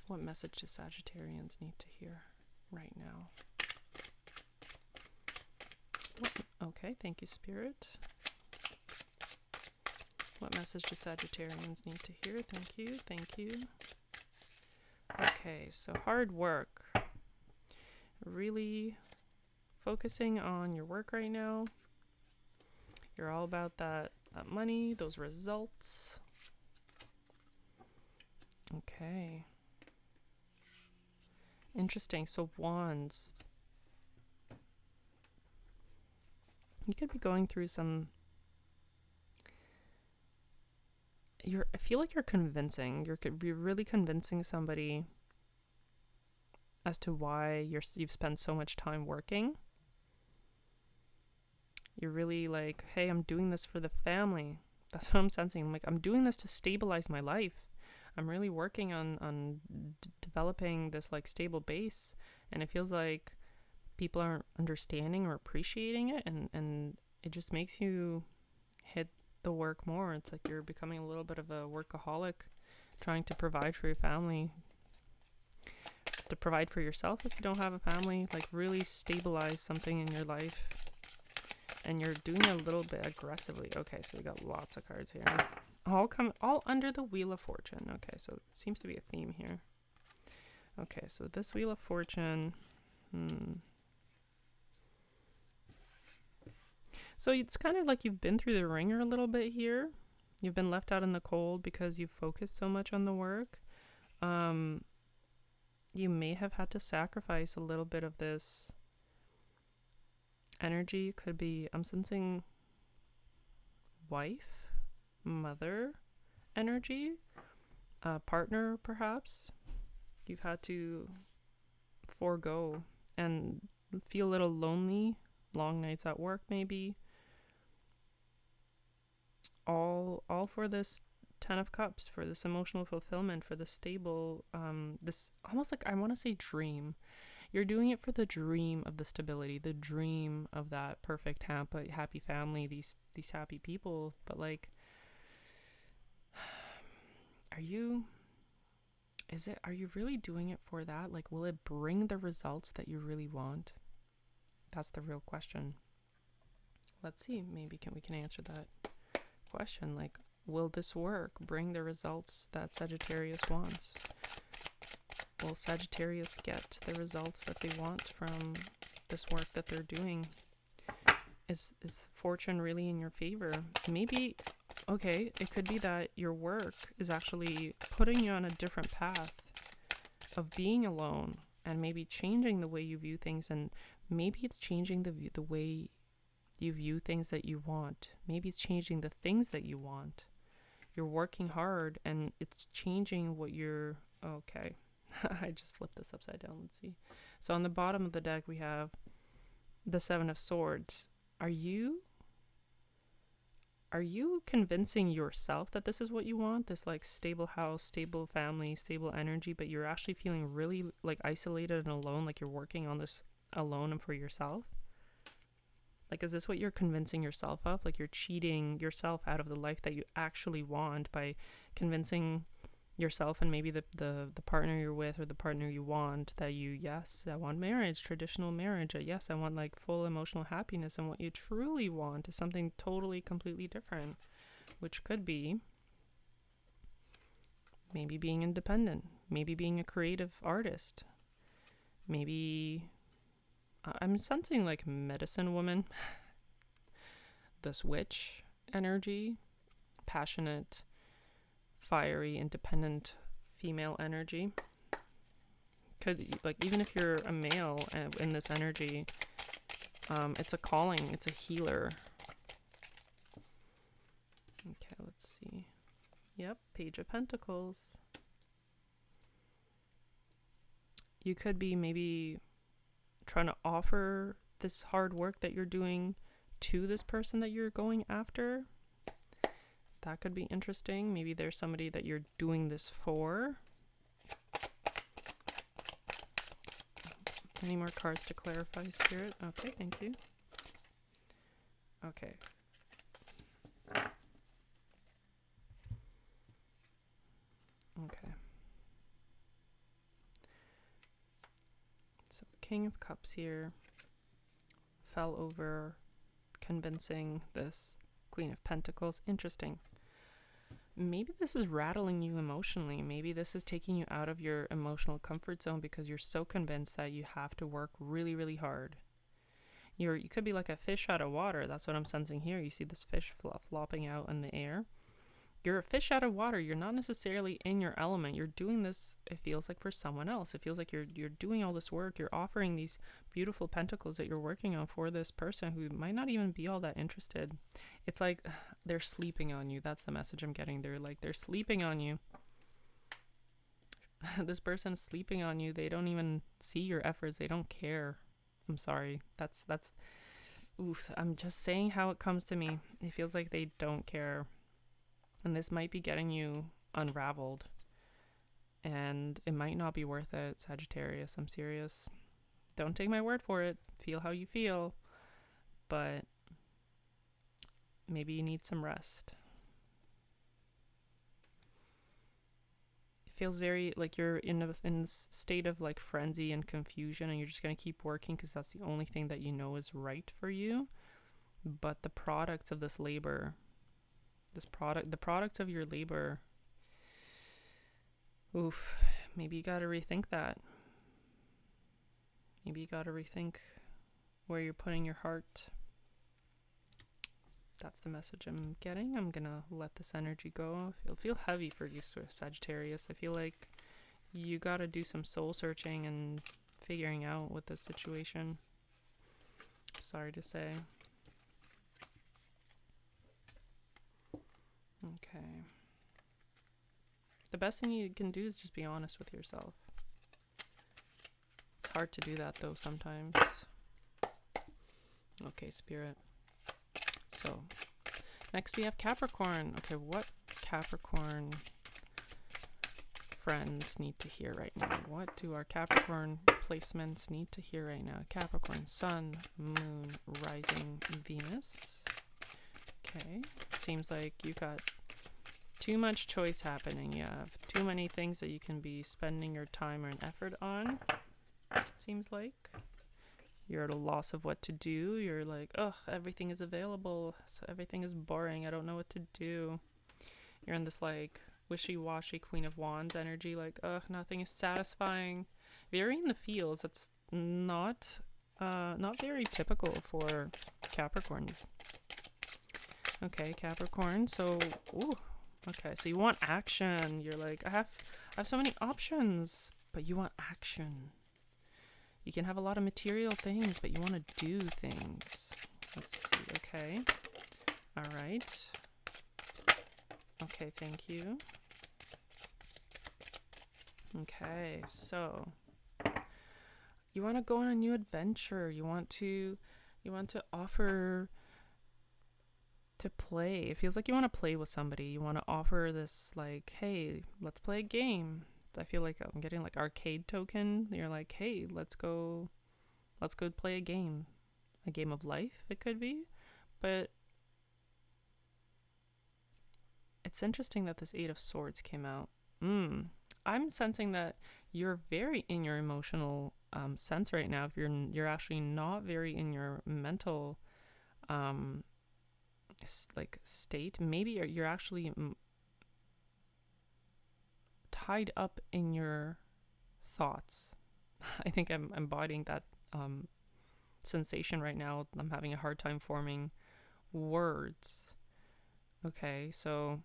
What message do Sagittarians need to hear right now? Okay, thank you, Spirit. What message do Sagittarians need to hear? Thank you, thank you. Okay, so hard work. Really focusing on your work right now. You're all about that money, those results. Okay. Interesting. So wands. You could be going through some... I feel like you're convincing. You're really convincing somebody as to why you've spent so much time working. You're really like, hey, I'm doing this for the family. That's what I'm sensing. I'm doing this to stabilize my life. I'm really working on developing this stable base, and it feels like people aren't understanding or appreciating it, and it just makes you hit the work more. It's like you're becoming a little bit of a workaholic, trying to provide for your family, to provide for yourself if you don't have a family, really stabilize something in your life. And you're doing it a little bit aggressively. Okay, so we got lots of cards here. All under the Wheel of Fortune. Okay, so it seems to be a theme here. Okay, so this Wheel of Fortune. So it's kind of like you've been through the ringer a little bit here. You've been left out in the cold because you've focused so much on the work. You may have had to sacrifice a little bit of this energy. Could be, I'm sensing wife, mother energy, partner perhaps. You've had to forego and feel a little lonely, long nights at work maybe. All for this 10 of Cups, for this emotional fulfillment, for the stable, this almost I want to say dream. You're doing it for the dream of the stability, the dream of that perfect happy family, these happy people. But are you really doing it for that? Will it bring the results that you really want? That's the real question. Let's see, maybe we can answer that question. Will this work bring the results that Sagittarius wants? Will Sagittarius get the results that they want from this work that they're doing? Is fortune really in your favor? Maybe, okay, it could be that your work is actually putting you on a different path of being alone and maybe changing the way you view things, and maybe it's changing the way you view things that you want. Maybe it's changing the things that you want. You're working hard and it's changing what you're... Okay. I just flipped this upside down. Let's see. So on the bottom of the deck, we have the Seven of Swords. Are you convincing yourself that this is what you want? This stable house, stable family, stable energy, but you're actually feeling really isolated and alone, you're working on this alone and for yourself? Is this what you're convincing yourself of? You're cheating yourself out of the life that you actually want by convincing yourself and maybe the partner you're with or the partner you want that yes, I want marriage, traditional marriage. Yes, I want full emotional happiness. And what you truly want is something totally, completely different, which could be maybe being independent, maybe being a creative artist, maybe... I'm sensing medicine woman, this witch energy, passionate, fiery, independent female energy. Could even if you're a male in this energy, it's a calling, it's a healer. Okay, let's see. Yep, Page of Pentacles. You could be maybe trying to offer this hard work that you're doing to this person that you're going after. That could be interesting. Maybe there's somebody that you're doing this for. Any more cards to clarify, Spirit? Okay, thank you. Okay. Okay. So King of Cups here fell over, convincing this Queen of Pentacles. Interesting. Maybe this is rattling you emotionally. Maybe this is taking you out of your emotional comfort zone because you're so convinced that you have to work really, really hard. You could be like a fish out of water. That's what I'm sensing here. You see this fish flopping out in the air. You're a fish out of water. You're not necessarily in your element. You're doing this, it feels like, for someone else. It feels like you're doing all this work. You're offering these beautiful pentacles that you're working on for this person who might not even be all that interested. It's like they're sleeping on you. That's the message I'm getting. They're sleeping on you. This person is sleeping on you. They don't even see your efforts. They don't care. I'm sorry. That's oof. I'm just saying how it comes to me. It feels like they don't care. And this might be getting you unraveled. And it might not be worth it, Sagittarius. I'm serious. Don't take my word for it. Feel how you feel. But maybe you need some rest. It feels very like you're in a state of like frenzy and confusion, and you're just going to keep working because that's the only thing that you know is right for you. But the products of this labor, the products of your labor, oof, maybe you got to rethink that. Maybe you got to rethink where you're putting your heart. That's the message I'm getting. I'm gonna let this energy go. It'll feel heavy for you, Sagittarius. I feel like you gotta do some soul searching and figuring out with this situation. Sorry to say. Okay. The best thing you can do is just be honest with yourself. It's hard to do that though sometimes. Okay, Spirit. So, next we have Capricorn. Okay, what Capricorn friends need to hear right now? What do our Capricorn placements need to hear right now? Capricorn, Sun, Moon, Rising, Venus. Okay, seems like you've got too much choice happening. You have too many things that you can be spending your time or an effort on, seems like. You're at a loss of what to do. You're like, ugh, everything is available, so everything is boring. I don't know what to do. You're in this like wishy-washy Queen of Wands energy, like, ugh, nothing is satisfying. Very in the feels. That's not very typical for Capricorns. Okay, Capricorn. So, ooh, okay. So you want action. You're like, I have so many options, but you want action. You can have a lot of material things, but you want to do things. Let's see. Okay. All right. Okay, thank you. Okay, so you want to go on a new adventure. You want to offer to play. It feels like you want to play with somebody. You want to offer this like, hey, let's play a game. I feel like I'm getting like arcade token. You're like, hey, let's go play a game of life. It could be, but it's interesting that this 8 of Swords came out. I'm sensing that you're very in your emotional sense right now. You're actually not very in your mental like state. Maybe you're actually tied up in your thoughts. I think I'm embodying that sensation right now. I'm having a hard time forming words. Okay, so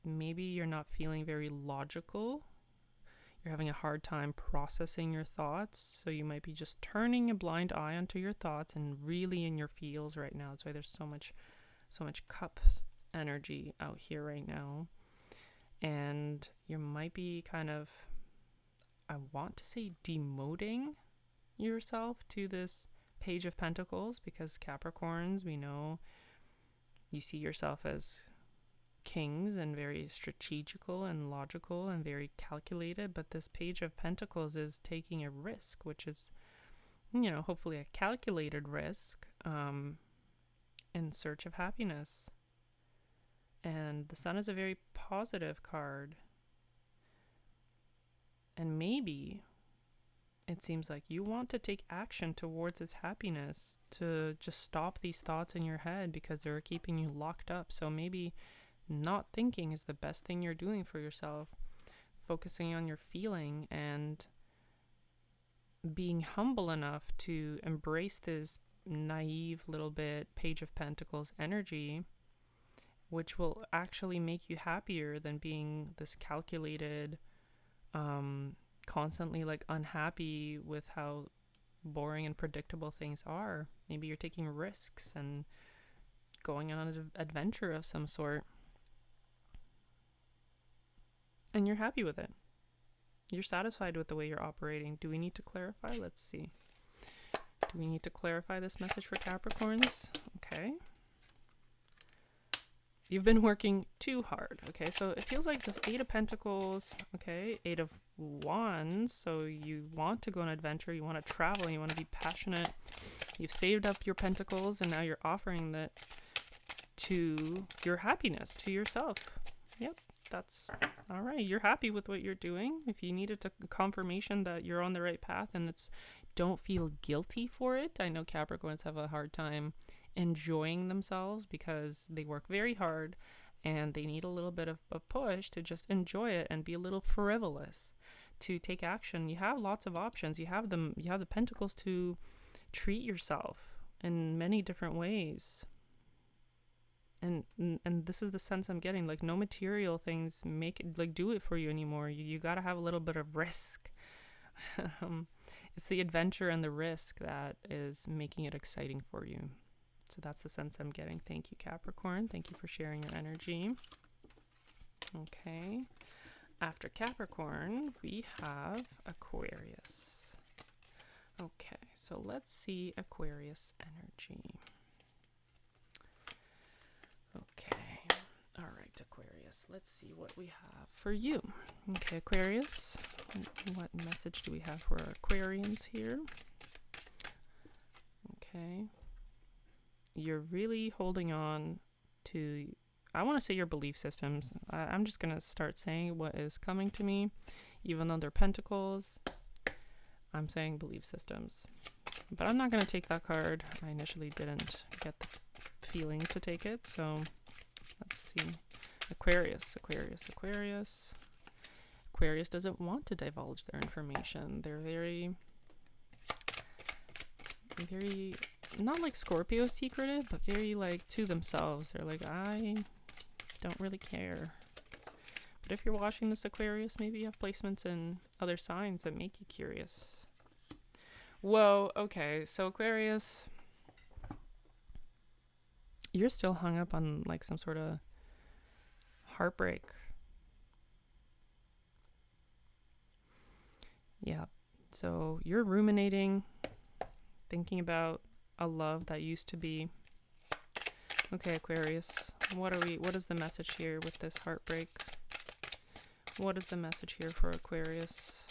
maybe you're not feeling very logical. You're having a hard time processing your thoughts, so you might be just turning a blind eye onto your thoughts and really in your feels right now. That's why there's so much cups energy out here right now. And you might be kind of, I want to say, demoting yourself to this Page of Pentacles, because Capricorns, we know you see yourself as kings and very strategical and logical and very calculated, but this Page of Pentacles is taking a risk, which is, hopefully a calculated risk in search of happiness. And the Sun is a very positive card. And maybe it seems like you want to take action towards this happiness, to just stop these thoughts in your head because they're keeping you locked up. So maybe not thinking is the best thing you're doing for yourself. Focusing on your feeling and being humble enough to embrace this naive little bit Page of Pentacles energy, which will actually make you happier than being this calculated, constantly like unhappy with how boring and predictable things are. Maybe you're taking risks and going on an adventure of some sort, and you're happy with it. You're satisfied with the way you're operating. Do we need to clarify? Let's see. Do we need to clarify this message for Capricorns? Okay. You've been working too hard. Okay, so it feels like this 8 of Pentacles, okay, 8 of Wands. So you want to go on an adventure, you want to travel, you want to be passionate. You've saved up your pentacles and now you're offering that to your happiness, to yourself. Yep, that's all right. You're happy with what you're doing. If you needed a confirmation that you're on the right path, and don't feel guilty for it. I know Capricorns have a hard time enjoying themselves because they work very hard and they need a little bit of a push to just enjoy it and be a little frivolous, to take action. You have lots of options. You have the pentacles to treat yourself in many different ways. And this is the sense I'm getting, like no material things make it, like do it for you anymore. You got to have a little bit of risk. It's the adventure and the risk that is making it exciting for you. So that's the sense I'm getting. Thank you, Capricorn. Thank you for sharing your energy. Okay. After Capricorn, we have Aquarius. Okay, so let's see Aquarius energy. Okay. All right, Aquarius. Let's see what we have for you. Okay, Aquarius. What message do we have for our Aquarians here? Okay. You're really holding on to, I want to say, your belief systems. I'm just going to start saying what is coming to me. Even though they're pentacles, I'm saying belief systems. But I'm not going to take that card. I initially didn't get the feeling to take it. So let's see. Aquarius, Aquarius, Aquarius. Aquarius doesn't want to divulge their information. They're very, not like Scorpio secretive, but very like to themselves. They're like, I don't really care. But if you're watching this, Aquarius, maybe you have placements in other signs that make you curious. Whoa, okay, so Aquarius, you're still hung up on like some sort of heartbreak. Yeah, so you're ruminating, thinking about a love that used to be. Okay, Aquarius, what is the message here with this heartbreak? What is the message here for Aquarius?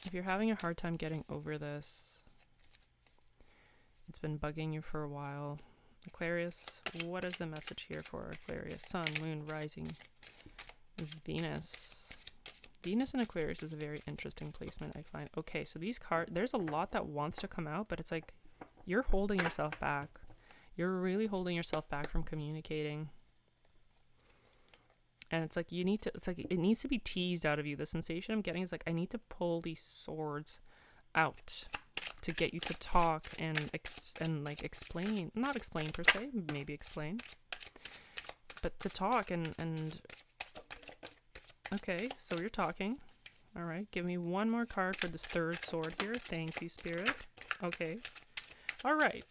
If you're having a hard time getting over this, it's been bugging you for a while. Aquarius, what is the message here for Aquarius? Sun, Moon, Rising, Venus. Venus and Aquarius is a very interesting placement, I find. Okay, so these cards, there's a lot that wants to come out, but it's like you're holding yourself back. You're really holding yourself back from communicating. And it's like it needs to be teased out of you. The sensation I'm getting is like, I need to pull these swords out to get you to talk and explain, not explain per se, maybe explain, but to talk and okay, so you're talking. All right, give me one more card for this third sword here. Thank you, Spirit. Okay. All right.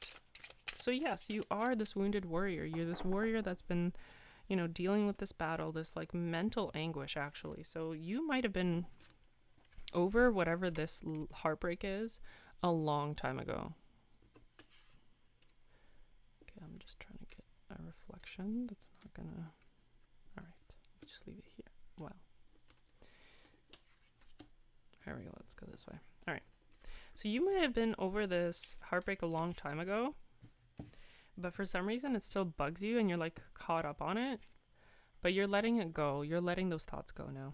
So yes, you are this wounded warrior. You're this warrior that's been, dealing with this battle, this like mental anguish actually. So you might have been over whatever this heartbreak is a long time ago. Okay, I'm just trying to get a reflection. That's not gonna... All right, just leave it here. Wow. There we go. Let's go this way. All right. So you might have been over this heartbreak a long time ago, but for some reason it still bugs you and you're like caught up on it, but you're letting it go. You're letting those thoughts go now.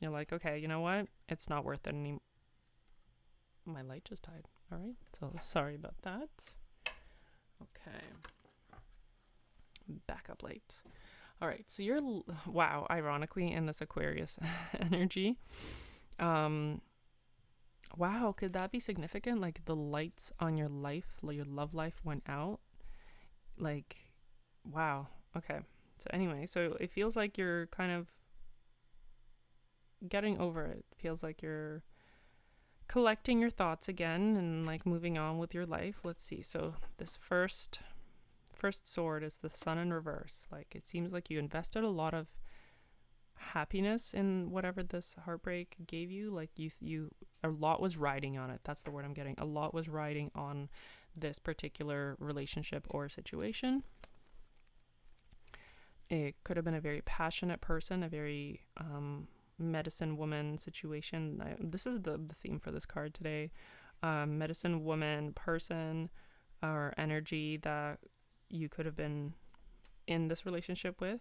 You're like, okay, you know what? It's not worth it anymore. My light just died. All right. So sorry about that. Okay. Backup light. All right. So you're, wow, ironically, in this Aquarius energy. Wow, could that be significant? Like the lights on your life, your love life went out. Like, wow. Okay. So anyway, so it feels like you're kind of getting over it. Feels like you're collecting your thoughts again and like moving on with your life. Let's see. So this first sword is the sun in reverse. Like it seems like you invested a lot of happiness in whatever this heartbreak gave you. Like you a lot was riding on it. That's the word I'm getting. A lot was riding on this particular relationship or situation. It could have been a very passionate person, a very medicine woman situation. This is the theme for this card today. Medicine woman person or energy that you could have been in this relationship with.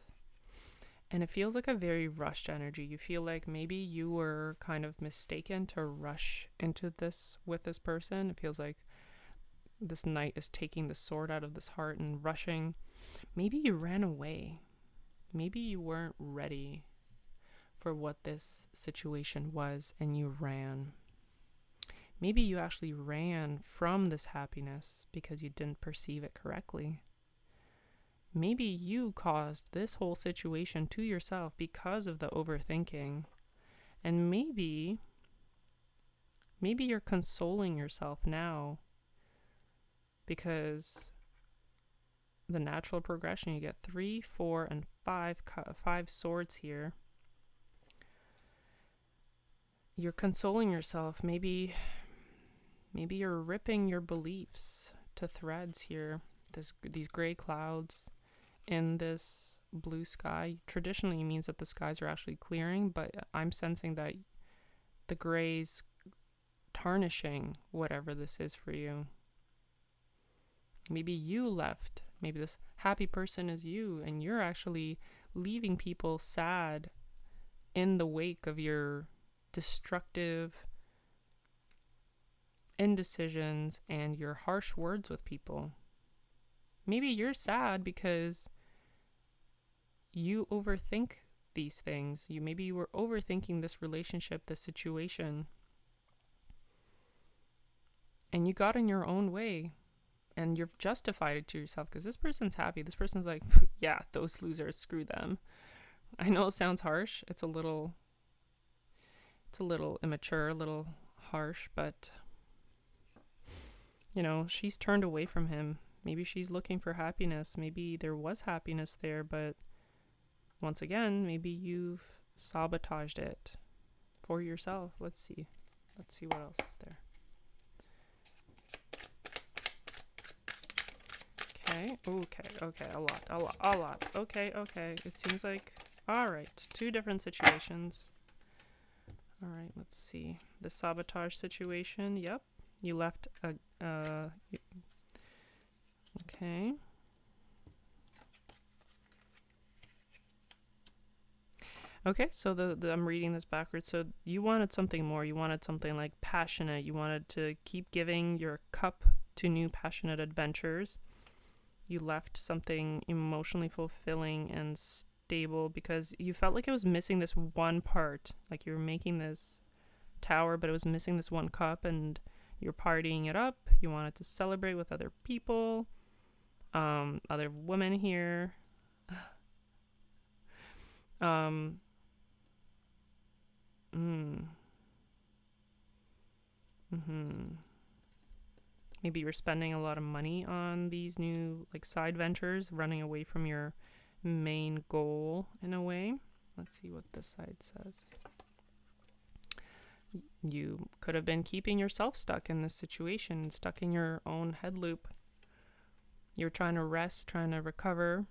And it feels like a very rushed energy. You feel like maybe you were kind of mistaken to rush into this with this person. It feels like this knight is taking the sword out of this heart and rushing. Maybe you ran away. Maybe you weren't ready for what this situation was and you ran. Maybe you actually ran from this happiness because you didn't perceive it correctly. Maybe you caused this whole situation to yourself because of the overthinking. And maybe you're consoling yourself now because the natural progression, you get 3, 4, and 5 swords here. You're consoling yourself. Maybe you're ripping your beliefs to threads here. These gray clouds in this blue sky traditionally means that the skies are actually clearing, but I'm sensing that the grays tarnishing whatever this is for you. Maybe you left. Maybe this happy person is you, and you're actually leaving people sad in the wake of your destructive indecisions and your harsh words with people. Maybe you're sad because you overthink these things. Maybe you were overthinking this relationship, this situation, and you got in your own way and you've justified it to yourself because this person's happy. This person's like, yeah, those losers, screw them. I know it sounds harsh. It's a little immature, a little harsh, but you know, she's turned away from him. Maybe she's looking for happiness. Maybe there was happiness there, but once again, maybe you've sabotaged it for yourself. Let's see what else is there. Okay, a lot. Okay. It seems like, all right, 2 different situations. All right, let's see. The sabotage situation, yep. You left okay. Okay, so I'm reading this backwards. So you wanted something more. You wanted something like passionate. You wanted to keep giving your cup to new passionate adventures. You left something emotionally fulfilling and stable because you felt like it was missing this one part. Like you were making this tower, but it was missing this one cup, and you're partying it up. You wanted to celebrate with other people, other women here. Maybe you're spending a lot of money on these new like side ventures, running away from your main goal in a way. Let's see what this side says. You could have been keeping yourself stuck in this situation, stuck in your own head loop. You're trying to rest, trying to recover.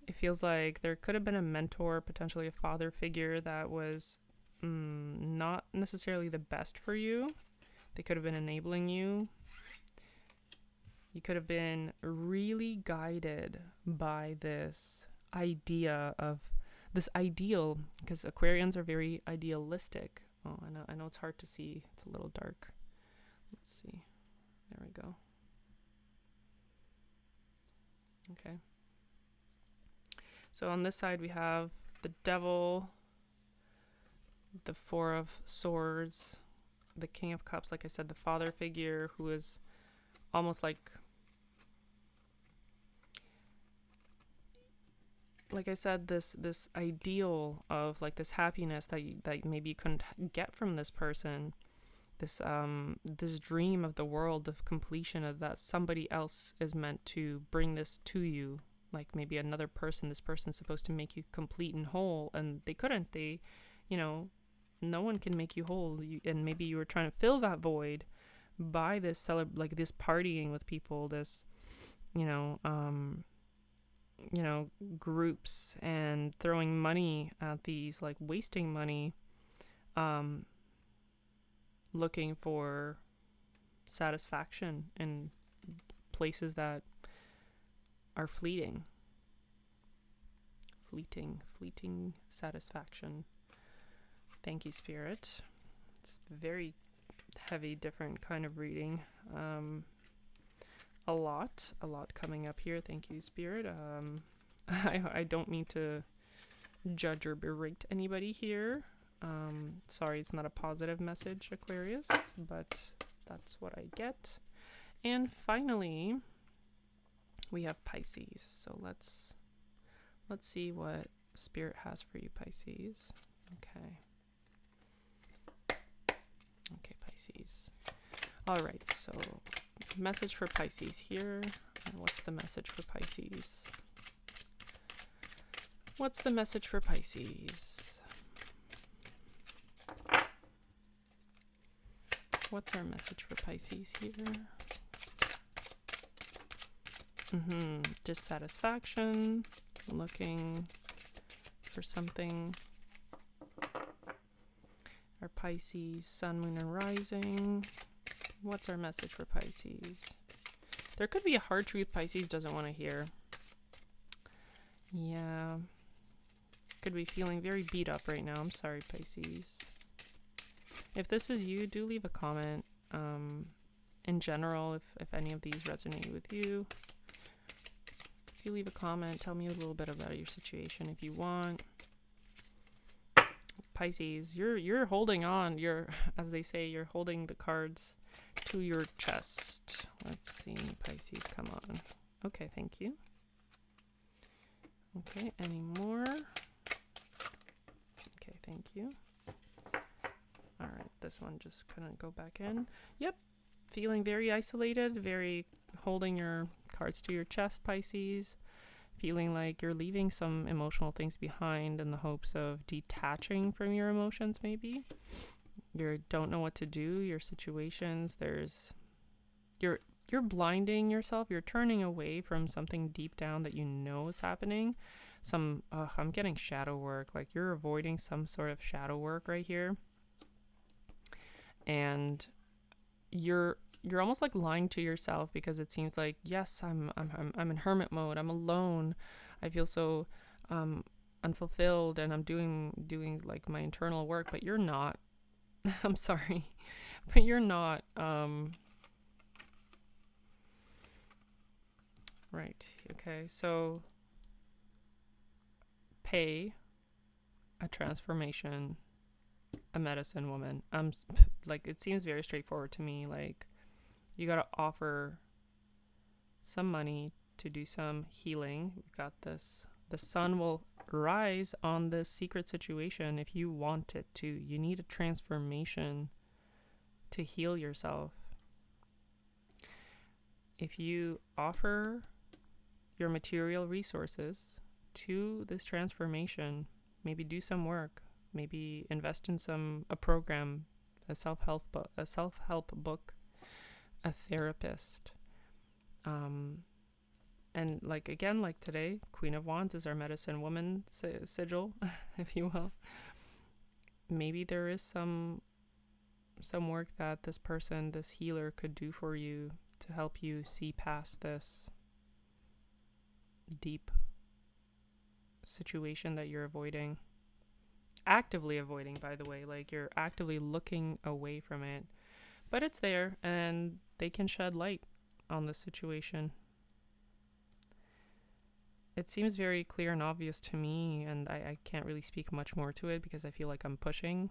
It feels like there could have been a mentor, potentially a father figure that was not necessarily the best for you. They could have been enabling you. You could have been really guided by this idea of this ideal, because Aquarians are very idealistic. Oh, I know it's hard to see. It's a little dark. Let's see. There we go. Okay. So on this side we have the devil, the Four of Swords, the King of Cups, like I said, the father figure who is almost like I said, this ideal of like this happiness that maybe you couldn't get from this person, this dream of the world of completion, of that somebody else is meant to bring this to you, like maybe another person. This person's supposed to make you complete and whole, and they couldn't. They, no one can make you whole, and maybe you were trying to fill that void by this like this partying with people, this groups, and throwing money at these, like wasting money, looking for satisfaction in places that are fleeting satisfaction. Thank you, Spirit. It's very heavy, different kind of reading. A lot coming up here. Thank you, Spirit. I don't mean to judge or berate anybody here. Sorry, it's not a positive message, Aquarius, but that's what I get. And finally, we have Pisces. So let's see what Spirit has for you, Pisces. Okay, Pisces. All right, so message for Pisces here. What's the message for Pisces? What's the message for Pisces? What's our message for Pisces here? Dissatisfaction, looking for something. Our Pisces, Sun, Moon, and Rising. What's our message for Pisces? There could be a hard truth Pisces doesn't want to hear. Yeah. Could be feeling very beat up right now. I'm sorry, Pisces. If this is you, do leave a comment. In general, if any of these resonate with you. If you leave a comment, tell me a little bit about your situation if you want. Pisces, you're holding on. As they say, you're holding the cards to your chest. Let's see, Pisces, come on. Okay, thank you. Okay, any more? Okay, thank you. All right, this one just couldn't go back in. Yep, feeling very isolated, very holding your cards to your chest, Pisces. Feeling like you're leaving some emotional things behind in the hopes of detaching from your emotions, maybe. You don't know what to do, your situations, you're blinding yourself, you're turning away from something deep down that you know is happening. I'm getting shadow work, like you're avoiding some sort of shadow work right here. And you're almost like lying to yourself, because it seems like, yes, I'm in hermit mode, I'm alone, I feel so unfulfilled, and I'm doing like my internal work, but you're not. I'm sorry, but you're not. Right. Okay. So pay a transformation, a medicine woman. Like, it seems very straightforward to me. Like, you got to offer some money to do some healing. We've got this. The sun will rise on this secret situation if you want it to. You need a transformation to heal yourself. If you offer your material resources to this transformation, maybe do some work, maybe invest in a program, a self-help book, a therapist, and like, again, like today, Queen of Wands is our medicine woman sigil, if you will. Maybe there is some work that this person, this healer, could do for you to help you see past this deep situation that you're avoiding. Actively avoiding, by the way. Like, you're actively looking away from it. But it's there, and they can shed light on the situation. It seems very clear and obvious to me, and I can't really speak much more to it because I feel like I'm pushing.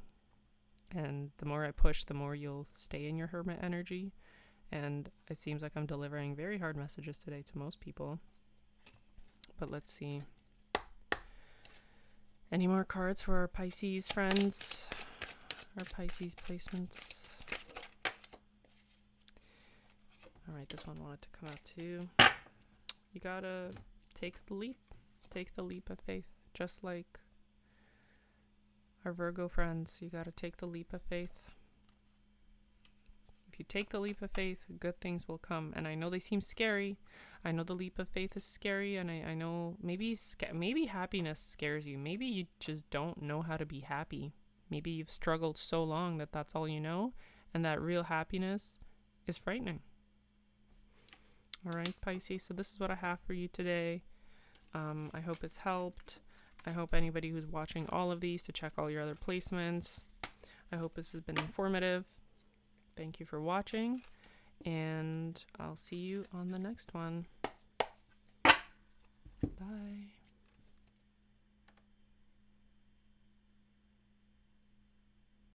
And the more I push, the more you'll stay in your hermit energy. And it seems like I'm delivering very hard messages today to most people. But let's see. Any more cards for our Pisces friends? Our Pisces placements. Alright, this one wanted to come out too. You gotta take the leap. Take the leap of faith. Just like our Virgo friends, you gotta take the leap of faith. If you take the leap of faith, good things will come. And I know they seem scary. I know the leap of faith is scary, and I know maybe happiness scares you. Maybe you just don't know how to be happy. Maybe you've struggled so long that that's all you know, and that real happiness is frightening. All right, Pisces, so this is what I have for you today. I hope it's helped. I hope anybody who's watching all of these to check all your other placements. I hope this has been informative. Thank you for watching, and I'll see you on the next one. Bye.